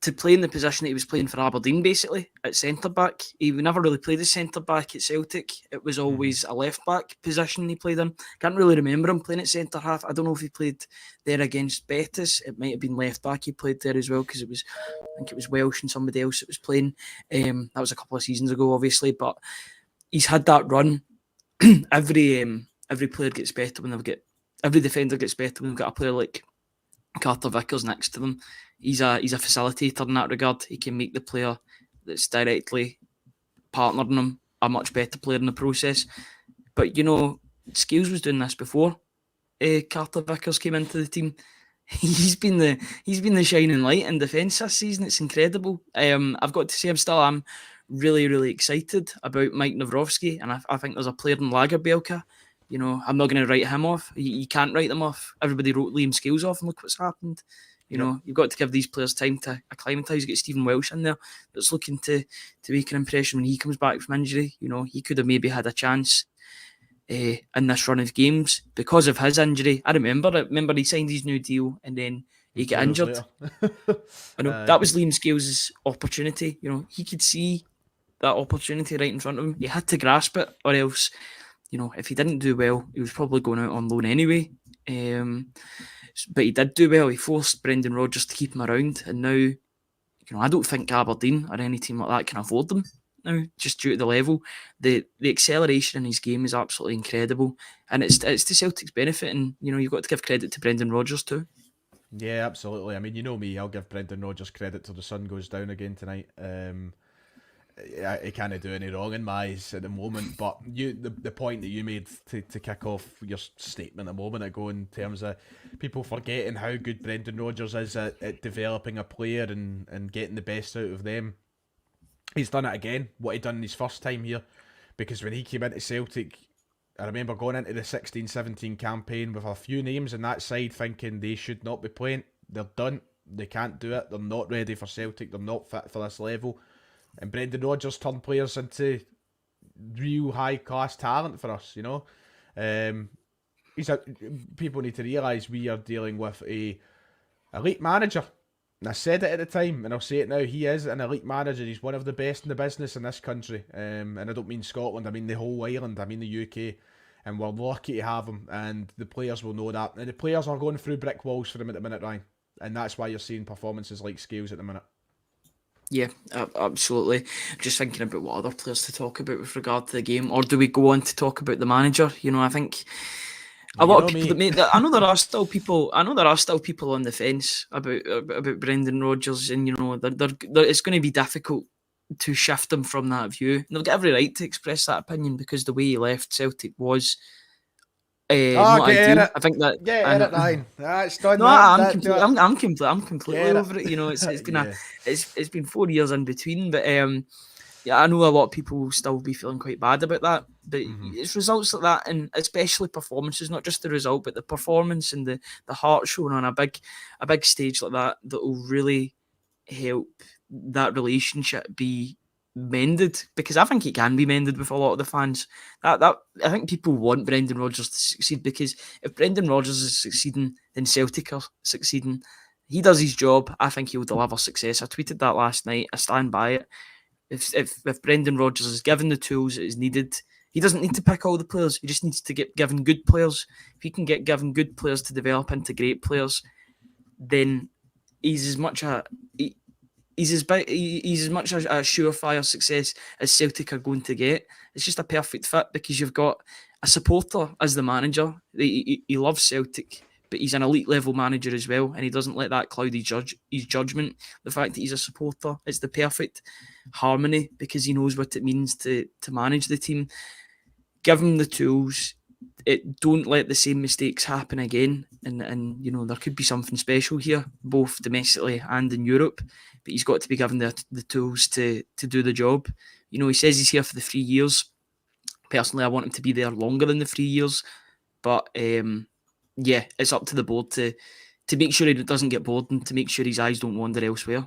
to play in the position that he was playing for Aberdeen, basically, at centre-back. He never really played as centre-back at Celtic. It was always a left-back position he played in. Can't really remember him playing at centre-half. I don't know if he played there against Betis. It might have been left-back he played there as well, because I think it was Welsh and somebody else that was playing. That was a couple of seasons ago, obviously, but he's had that run. Every player gets better when every defender gets better when they've got a player like Carter Vickers next to them. He's a facilitator in that regard. He can make the player that's directly partnering him a much better player in the process. But Scales was doing this before Carter Vickers came into the team. He's been the shining light in defence this season. It's incredible. I've got to say, I'm really, really excited about Mike Nawrowski, and I think there's a player in Lagerbielke. I'm not going to write him off. You can't write them off. Everybody wrote Liam Scales off, and look what's happened. You've got to give these players time to acclimatise. You get Stephen Welsh in there that's looking to make an impression when he comes back from injury. He could have maybe had a chance in this run of games because of his injury. I remember he signed his new deal and then he got injured. I know that was Liam Scales' opportunity. He could see that opportunity right in front of him. He had to grasp it, or else, if he didn't do well, he was probably going out on loan anyway. But he did do well. He forced Brendan Rodgers to keep him around, and now, I don't think Aberdeen or any team like that can afford him now, just due to the level. The acceleration in his game is absolutely incredible, and it's to Celtic's benefit. And you've got to give credit to Brendan Rodgers too. Yeah, absolutely. I mean, me, I'll give Brendan Rodgers credit till the sun goes down again tonight. He can't do any wrong in my eyes at the moment, but the point that you made to kick off your statement a moment ago in terms of people forgetting how good Brendan Rodgers is at developing a player and getting the best out of them. He's done it again, what he done in his first time here, because when he came into Celtic, I remember going into the 16-17 campaign with a few names in that side thinking they should not be playing. They're done. They can't do it. They're not ready for Celtic. They're not fit for this level. And Brendan Rodgers turned players into real high-class talent for us, you know. People need to realise we are dealing with a elite manager. And I said it at the time, and I'll say it now. He is an elite manager. He's one of the best in the business in this country. And I don't mean Scotland. I mean the whole island. I mean the UK. And we're lucky to have him. And the players will know that. And the players are going through brick walls for him at the minute, Ryan. And that's why you're seeing performances like Scales at the minute. Yeah, absolutely. Just thinking about what other players to talk about with regard to the game. Or do we go on to talk about the manager? You know, I think... A lot of people I know there are still people on the fence about Brendan Rodgers, and you know it's going to be difficult to shift them from that view. And they've got every right to express that opinion because the way he left Celtic was not ideal. I think that it's done. No, I'm completely over it. You know, it's been it's been 4 years in between, but yeah, I know a lot of people will still be feeling quite bad about that, but it's results like that, and especially performances, not just the result, but the performance and the heart shown on a big stage like that will really help that relationship be mended, because I think it can be mended with a lot of the fans. That I think people want Brendan Rodgers to succeed, because if Brendan Rodgers is succeeding, then Celtic are succeeding. He does his job. I think he'll deliver success. I tweeted that last night. I stand by it. If Brendan Rodgers is given the tools that is needed, he doesn't need to pick all the players. He just needs to get given good players. If he can get given good players to develop into great players, then he's as much a surefire success as Celtic are going to get. It's just a perfect fit because you've got a supporter as the manager. He loves Celtic, but he's an elite level manager as well, and he doesn't let that cloud his judgment. The fact that he's a supporter, it's the perfect harmony because he knows what it means to manage the team. Give him the tools. Don't let the same mistakes happen again, and you know there could be something special here, both domestically and in Europe. But he's got to be given the tools to do the job. You know, he says he's here for the 3 years. Personally, I want him to be there longer than the 3 years, but yeah, it's up to the board to make sure he doesn't get bored and to make sure his eyes don't wander elsewhere.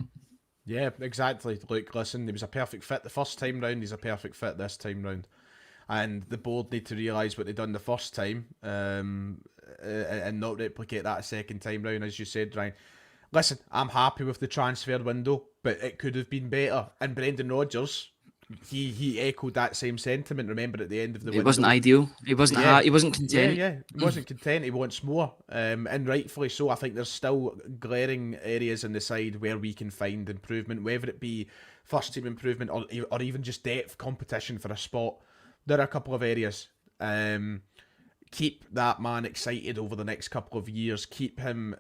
Yeah, exactly. Look, listen, he was a perfect fit the first time round. He's a perfect fit this time round. And the board need to realise what they done the first time and not replicate that a second time round, as you said, Ryan. Listen, I'm happy with the transfer window, but it could have been better. And Brendan Rodgers, he echoed that same sentiment. Remember, at the end of the window, it wasn't ideal. He wasn't content. Yeah, he wasn't content. He wants more, and rightfully so. I think there's still glaring areas in the side where we can find improvement, whether it be first team improvement or even just depth competition for a spot. There are a couple of areas. Keep that man excited over the next couple of years. Keep him,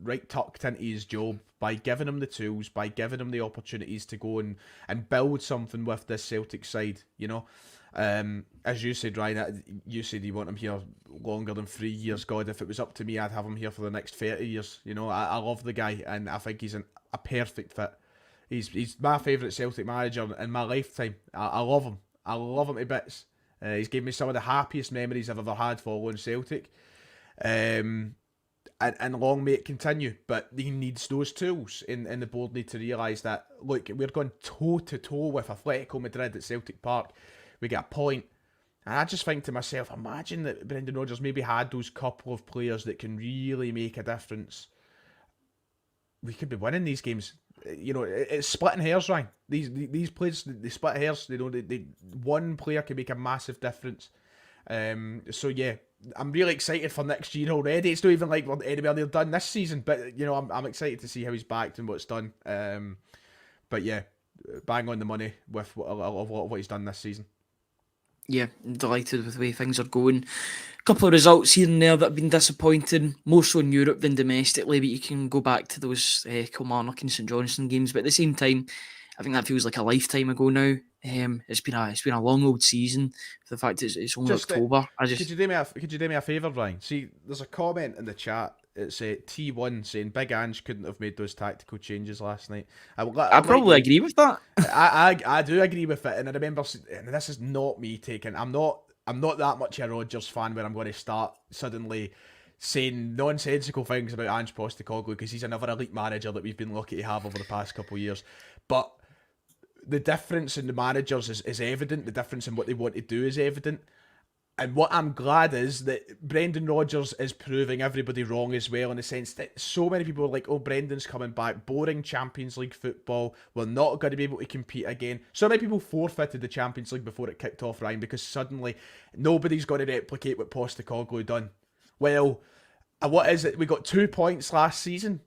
right tucked into his job by giving him the tools, by giving him the opportunities to go and build something with this Celtic side, you know. As you said, Ryan, you said you want him here longer than 3 years. God, if it was up to me, I'd have him here for the next 30 years. You know, I love the guy, and I think he's a perfect fit. He's my favourite Celtic manager in my lifetime. I love him. I love him to bits. He's given me some of the happiest memories I've ever had following Celtic. And long may it continue. But he needs those tools. And the board need to realise that, look, we're going toe-to-toe with Atletico Madrid at Celtic Park. We get a point. And I just think to myself, imagine that Brendan Rodgers maybe had those couple of players that can really make a difference. We could be winning these games. You know, it's splitting hairs, Ryan. These players, they split hairs. They one player can make a massive difference. So yeah, I'm really excited for next year already. It's not even like we're anywhere near done this season, but you know, I'm excited to see how he's backed and what's done. But yeah, bang on the money with a lot of what he's done this season. Yeah, I'm delighted with the way things are going. A couple of results here and there that have been disappointing, more so in Europe than domestically, but you can go back to those Kilmarnock and St Johnstone games. But at the same time, I think that feels like a lifetime ago now. It's been a long old season. For the fact it's only October. Could you do me a favour, Ryan? See, there's a comment in the chat. It's T1 saying Big Ange couldn't have made those tactical changes last night. I probably agree with that. I do agree with it, and I remember, and this is not me taking. I'm not I'm not that much a Rodgers fan where I'm going to start suddenly saying nonsensical things about Ange Postecoglou, because he's another elite manager that we've been lucky to have over the past couple of years. But the difference in the managers is evident. The difference in what they want to do is evident. And what I'm glad is that Brendan Rodgers is proving everybody wrong as well, in the sense that so many people are like, oh, Brendan's coming back, boring Champions League football, we're not going to be able to compete again. So many people forfeited the Champions League before it kicked off, Ryan, because suddenly nobody's going to replicate what Postecoglou done. Well, what is it? We got 2 points last season.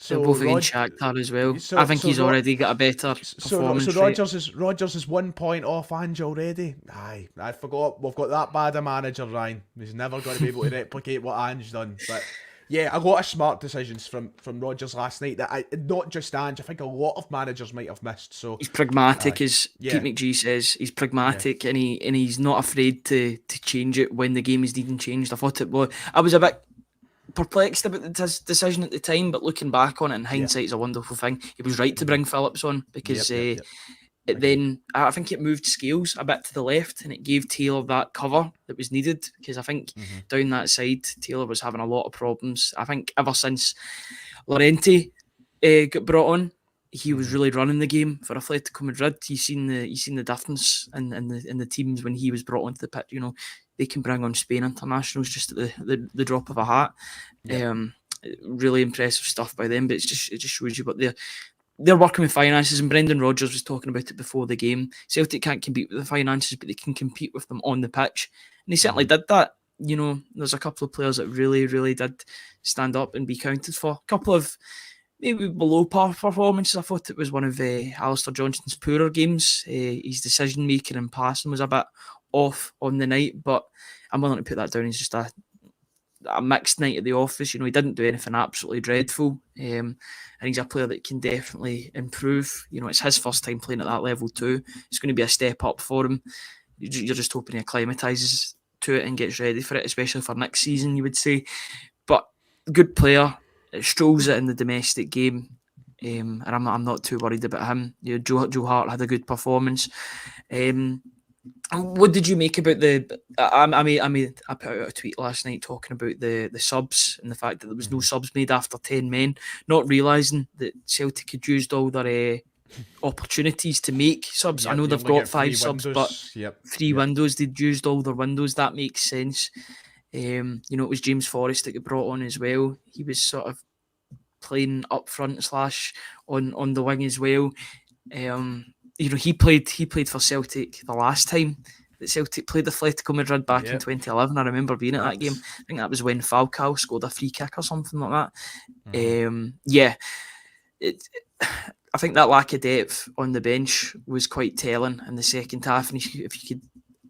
So they're both against Shakhtar as well. I think he's already got a better performance rate. Rodgers is 1 point off Ange already. Aye, I forgot. We've got that bad a manager, Ryan. He's never going to be able to replicate what Ange done. But yeah, a lot of smart decisions from Rodgers last night that not just Ange, I think a lot of managers might have missed. So he's pragmatic, as Pete McGee says. He's pragmatic, and he's not afraid to change it when the game is needing changed. I thought it was. I was a bit perplexed about the decision at the time, but looking back on it in hindsight is a wonderful thing. He was right to bring Phillips on, because then I think it moved Scales a bit to the left, and it gave Taylor that cover that was needed, because I think down that side Taylor was having a lot of problems. I think ever since Llorente got brought on, he was really running the game for Atletico Madrid. You've seen the difference in the teams when he was brought onto the pitch. You know, they can bring on Spain internationals just at the drop of a hat. Really impressive stuff by them, but it just shows you what they're working with finances. And Brendan Rodgers was talking about it before the game. Celtic can't compete with the finances, but they can compete with them on the pitch, and they certainly did that. You know, there's a couple of players that really, really did stand up and be counted for. A couple of maybe below par performances. I thought it was one of Alistair Johnston's poorer games. His decision making and passing was a bit off on the night, but I'm willing to put that down as just a mixed night at the office. You know, he didn't do anything absolutely dreadful, and he's a player that can definitely improve. You know, it's his first time playing at that level too. It's going to be a step up for him. You're just hoping he acclimatises to it and gets ready for it, especially for next season, you would say. But good player. It strolls it in the domestic game, and I'm not too worried about him. You know, Joe Hart had a good performance. What did you make about the? I put out a tweet last night talking about the subs and the fact that there was no subs made after 10 men, not realising that Celtic had used all their opportunities to make subs. I know they've got 5 subs, but 3 windows. They'd used all their windows. That makes sense. You know, it was James Forrest that got brought on as well. He was sort of playing up front / on the wing as well. You know, he played for Celtic the last time that Celtic played Atletico Madrid back in 2011. I remember being at that game. I think that was when Falcao scored a free kick or something like that. I think that lack of depth on the bench was quite telling in the second half. And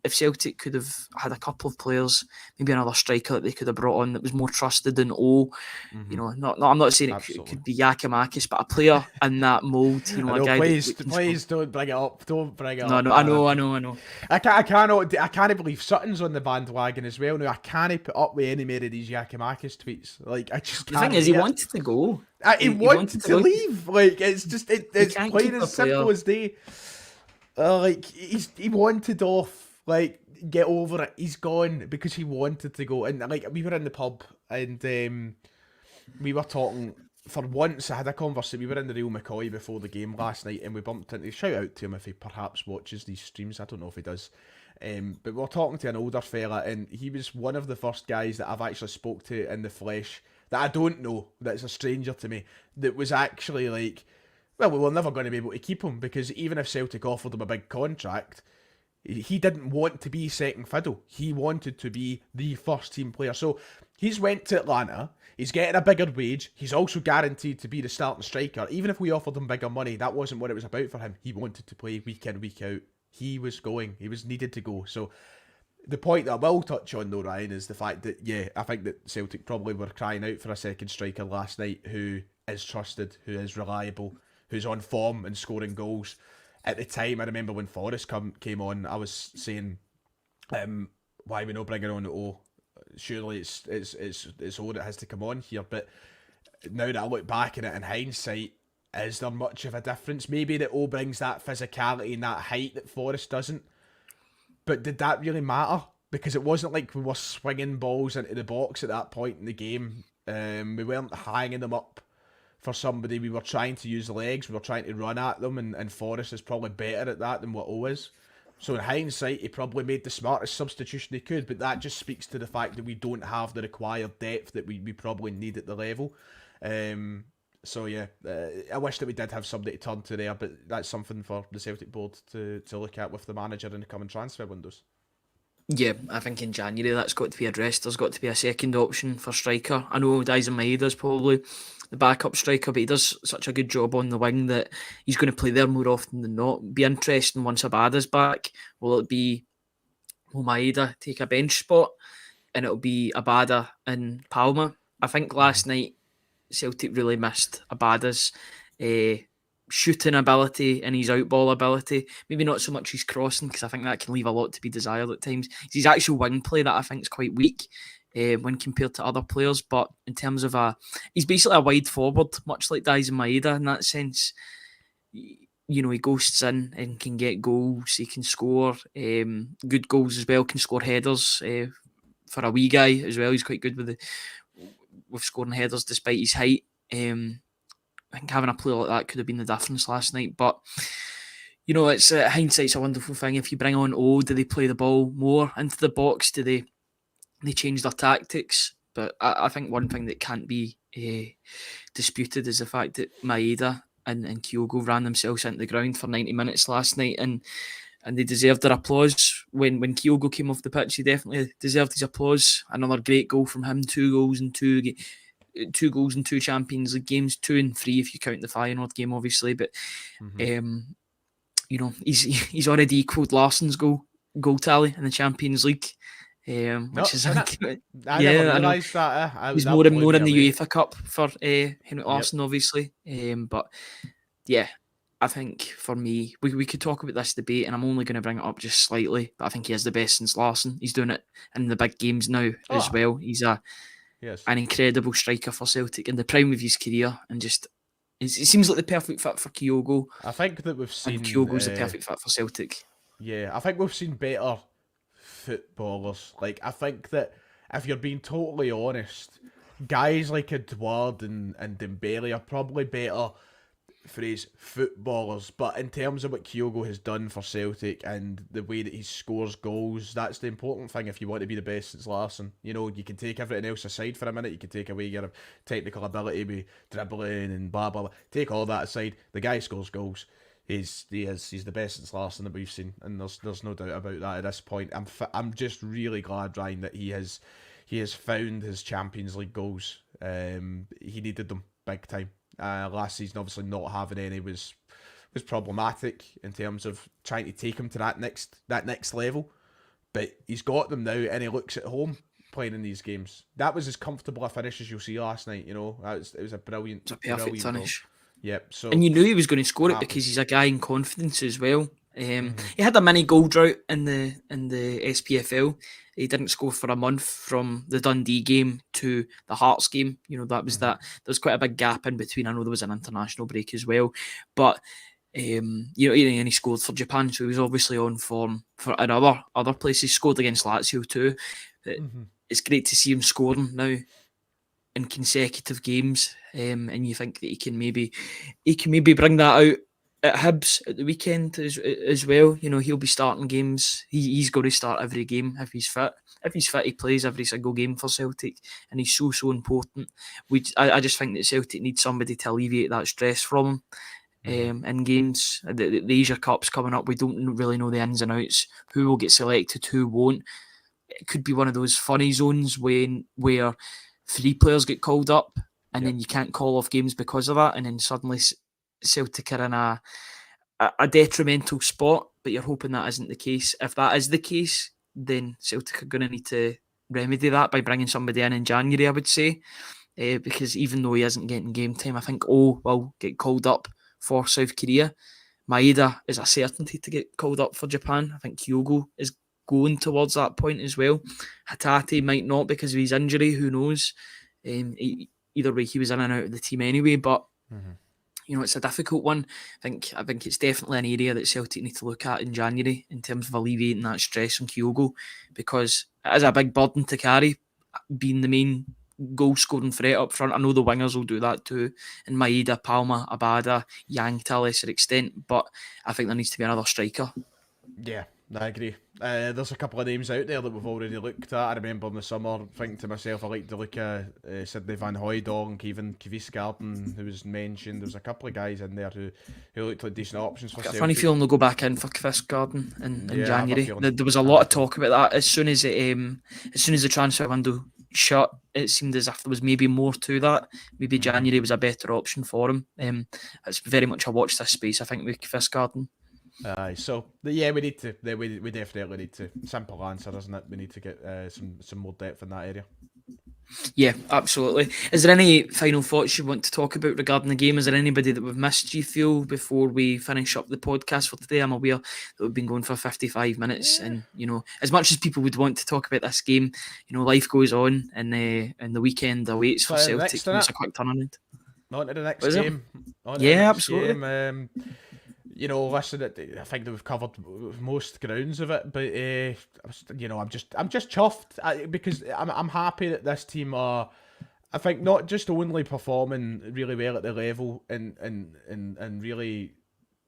if Celtic could have had a couple of players, maybe another striker that they could have brought on that was more trusted than you know, I'm not saying it could be Giakoumakis, but a player in that mould, you know, a guy. Please don't bring it up. Don't bring it up. No, I know. I can't believe Sutton's on the bandwagon as well. Now I can't put up with any more of these Giakoumakis tweets. Like, I just can't. The thing is, he wanted to go. He wanted to leave. Like, it's just it's plain as simple as day. Like, he wanted off. Like, get over it. He's gone because he wanted to go. And like, we were in the pub and we were talking. For once, I had a conversation. We were in the Real McCoy before the game last night, and we bumped into. Shout out to him if he perhaps watches these streams. I don't know if he does. But we were talking to an older fella, and he was one of the first guys that I've actually spoke to in the flesh that I don't know, that's a stranger to me, that was actually like, well, we were never going to be able to keep him, because even if Celtic offered him a big contract, he didn't want to be second fiddle. He wanted to be the first team player. So he's went to Atlanta. He's getting a bigger wage. He's also guaranteed to be the starting striker. Even if we offered him bigger money, that wasn't what it was about for him. He wanted to play week in, week out. He was going. He was needed to go. So the point that I will touch on, though, Ryan, is the fact that, yeah, I think that Celtic probably were crying out for a second striker last night who is trusted, who is reliable, who's on form and scoring goals. At the time, I remember when Forrest came on, I was saying, why are we not bringing on O? Surely it's O that has to come on here. But now that I look back at it in hindsight, is there much of a difference? Maybe that O brings that physicality and that height that Forrest doesn't. But did that really matter? because it wasn't like we were swinging balls into the box at that point in the game. We weren't hanging them up for somebody. We were trying to use the legs. We were trying to run at them, and Forrest is probably better at that than what O is. So in hindsight, he probably made the smartest substitution he could, but that just speaks to the fact that we don't have the required depth that we probably need at the level. So yeah, I wish that we did have somebody to turn to there, but that's something for the Celtic board to look at with the manager in the coming transfer windows. Yeah, I think in January that's got to be addressed. There's got to be a second option for striker. I know Dyson Maeda's probably the backup striker, but he does such a good job on the wing that he's going to play there more often than not. Be interesting once Abada's back. Will Maeda take a bench spot, and it'll be Abada and Palma? I think last night Celtic really missed Abada's shooting ability and his outball ability. Maybe not so much his crossing, because I think that can leave a lot to be desired at times. It's his actual wing play that I think is quite weak when compared to other players. But in terms of he's basically a wide forward, much like Dyson Maeda in that sense. You know, he ghosts in and can get goals. He can score good goals as well. Can score headers for a wee guy as well. He's quite good with scoring headers despite his height. I think having a player like that could have been the difference last night. But, you know, it's hindsight's a wonderful thing. If you bring on do they play the ball more into the box? Do they change their tactics? But I think one thing that can't be disputed is the fact that Maeda and Kyogo ran themselves into the ground for 90 minutes last night, and they deserved their applause. When Kyogo came off the pitch, he definitely deserved his applause. Another great goal from him, 2 goals in 2 Champions League games, 2 and 3 if you count the Feyenoord game, obviously. But you know, he's already equalled Larsson's goal tally in the Champions League, which is I never realised that. He's more and more in the UEFA Cup for Henrik Larsson, obviously. But yeah, I think for me, we could talk about this debate, and I'm only going to bring it up just slightly, but I think he is the best since Larsson. He's doing it in the big games now as well. He's an incredible striker for Celtic in the prime of his career, and just it seems like the perfect fit for Kyogo. I think that we've seen Kyogo's the perfect fit for Celtic. Yeah, I think we've seen better footballers. Like, I think that if you're being totally honest, guys like Edouard and Dembele are probably better footballers, but in terms of what Kyogo has done for Celtic and the way that he scores goals, that's the important thing if you want to be the best since Larsson. You know, you can take everything else aside for a minute. You can take away your technical ability with dribbling and blah blah blah. Take all that aside. The guy scores goals. He's the best since Larsson that we've seen, and there's no doubt about that at this point. I'm just really glad, Ryan, that he has found his Champions League goals. He needed them big time. Last season, obviously not having any was problematic in terms of trying to take him to that next level. But he's got them now, and he looks at home playing in these games. That was as comfortable a finish as you'll see last night. You know, it was a brilliant, it's a perfect finish. Goal. Yep. So, and you knew he was going to score it because he's a guy in confidence as well. He had a mini goal drought in the SPFL. He didn't score for a month from the Dundee game to the Hearts game. You know, that was that. There was quite a big gap in between. I know there was an international break as well, but you know, and he scored for Japan, so he was obviously on form for in other places. Scored against Lazio too. It's great to see him scoring now in consecutive games, and you think that he can maybe bring that out at Hibs at the weekend as well. You know, he'll be starting games. He's got to start every game if he's fit. If he's fit, he plays every single game for Celtic, and he's so important. I just think that Celtic needs somebody to alleviate that stress from him in games. The Asia Cup's coming up. We don't really know the ins and outs. Who will get selected, who won't. It could be one of those funny zones where 3 players get called up, and then you can't call off games because of that, and then suddenly Celtic are in a detrimental spot, but you're hoping that isn't the case. If that is the case, then Celtic are going to need to remedy that by bringing somebody in January, I would say, because even though he isn't getting game time, I think will get called up for South Korea. Maeda is a certainty to get called up for Japan. I think Kyogo is going towards that point as well. Hatate might not because of his injury, who knows. Either way, he was in and out of the team anyway, but it's a difficult one. I think it's definitely an area that Celtic need to look at in January in terms of alleviating that stress on Kyogo, because it is a big burden to carry, being the main goal scoring threat up front. I know the wingers will do that too, and Maeda, Palma, Abada, Yang to a lesser extent, but I think there needs to be another striker. Yeah, I agree. There's a couple of names out there that we've already looked at. I remember in the summer thinking to myself, I like to look at Sidney van Hooijdonk, even Kvisgaarden, who was mentioned. There's a couple of guys in there who looked like decent options for I've got Celtic. a funny feeling they'll go back in for Kvisgaarden in January. There was a I lot of talk about that as soon as the transfer window shut. It seemed as if there was maybe more to that. Maybe January was a better option for him. It's very much a watch this space, I think, with Kvisgaarden. So yeah, we need to. We definitely need to. Simple answer, isn't it? We need to get some more depth in that area. Yeah, absolutely. Is there any final thoughts you want to talk about regarding the game? Is there anybody that we've missed, you feel, before we finish up the podcast for today? I'm aware that we've been going for 55 minutes, and as much as people would want to talk about this game, life goes on, and the weekend awaits for Celtic. It's a quick turnaround. On to the next game. Absolutely. Listen, I think that we've covered most grounds of it, but I'm just chuffed because I'm happy that this team are, I think, not just only performing really well at the level and really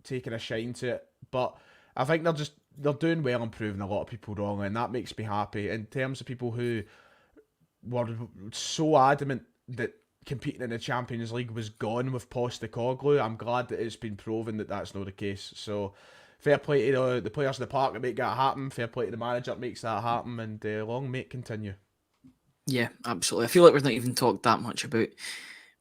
taking a shine to it, but I think they're doing well and proving a lot of people wrong, and that makes me happy. In terms of people who were so adamant that competing in the Champions League was gone with Postecoglou, I'm glad that it's been proven that that's not the case. So fair play to the players in the park that make that happen, fair play to the manager that makes that happen, and long may it continue. Yeah, absolutely. I feel like we've not even talked that much about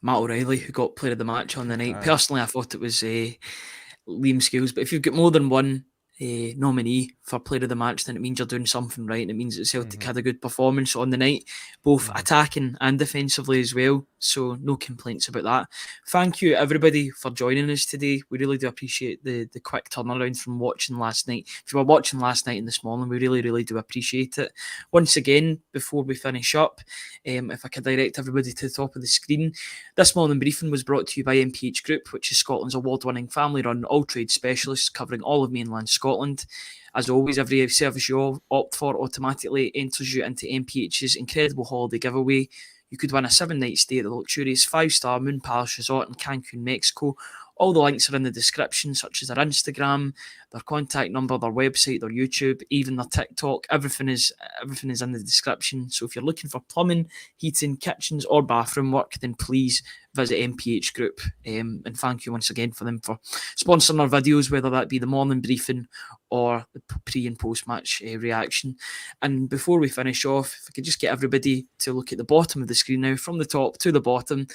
Matt O'Reilly, who got player of the match on the night. Personally, I thought it was Liam Scales, but if you've got more than one nominee for player of the match, then it means you're doing something right, and it means that Celtic had a good performance on the night, both attacking and defensively as well, so no complaints about that. Thank you everybody for joining us today. We really do appreciate the quick turnaround from watching last night. If you were watching last night and this morning, we really do appreciate it. Once again, before we finish up, if I could direct everybody to the top of the screen, this morning briefing was brought to you by MPH Group, which is Scotland's award-winning family-run all-trade specialists covering all of mainland Scotland. As always, every service you opt for automatically enters you into MPH's incredible holiday giveaway. You could win a 7-night stay at the luxurious 5-star Moon Palace Resort in Cancun, Mexico. All the links are in the description, such as their Instagram, their contact number, their website, their YouTube, even their TikTok. Everything is in the description. So if you're looking for plumbing, heating, kitchens, or bathroom work, then please visit MPH Group. And thank you once again for them for sponsoring our videos, whether that be the morning briefing or the pre and post match reaction. And before we finish off, if I could just get everybody to look at the bottom of the screen now, from the top to the bottom.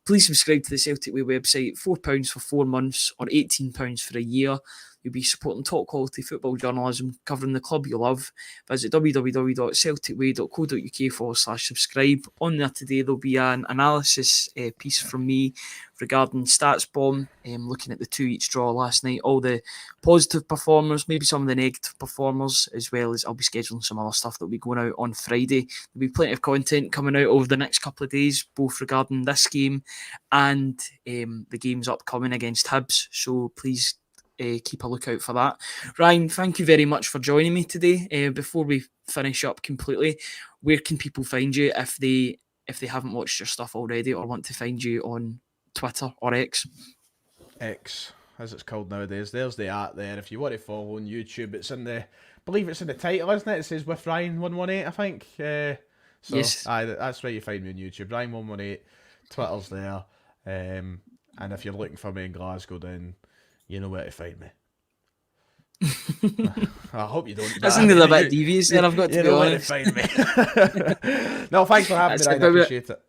Please subscribe to the Celtic Way website, £4 for 4 months or £18 for a year. You'll be supporting top quality football journalism covering the club you love. Visit www.celticway.co.uk/subscribe. On there today, there'll be an analysis piece from me regarding Stats Bomb, looking at the 2-each draw last night, all the positive performers, maybe some of the negative performers, as well as I'll be scheduling some other stuff that will be going out on Friday. There'll be plenty of content coming out over the next couple of days, both regarding this game and the games upcoming against Hibs. So please keep a lookout for that. Ryan, thank you very much for joining me today. Before we finish up completely, where can people find you if they haven't watched your stuff already or want to find you on Twitter or X? X, as it's called nowadays. There's the art there. If you want to follow on YouTube, it's in the, I believe it's in the title, isn't it? It says with Ryan118, I think. Yes. That's where you find me on YouTube. Ryan118, Twitter's there. And if you're looking for me in Glasgow, then you know where to find me. I hope you don't. That sounded a bit devious there, I've got to be honest. Where to find me. No, thanks for having me, Ryan. I appreciate it.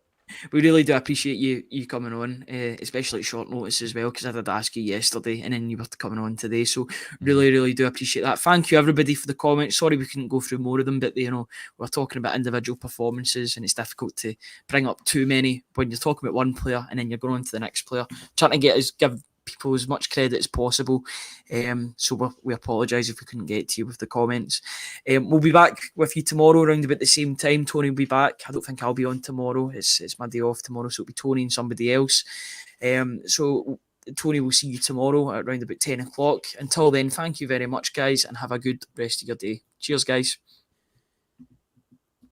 We really do appreciate you coming on, especially at short notice as well, because I did ask you yesterday and then you were coming on today. So really do appreciate that. Thank you everybody for the comments. Sorry we couldn't go through more of them, but we're talking about individual performances and it's difficult to bring up too many when you're talking about one player and then you're going on to the next player. Trying to give people as much credit as possible. So we apologise if we couldn't get to you with the comments. We'll be back with you tomorrow around about the same time. Tony will be back. I don't think I'll be on tomorrow. It's my day off tomorrow, so it'll be Tony and somebody else. So Tony will see you tomorrow at around about 10 o'clock. Until then, thank you very much, guys, and have a good rest of your day. Cheers, guys.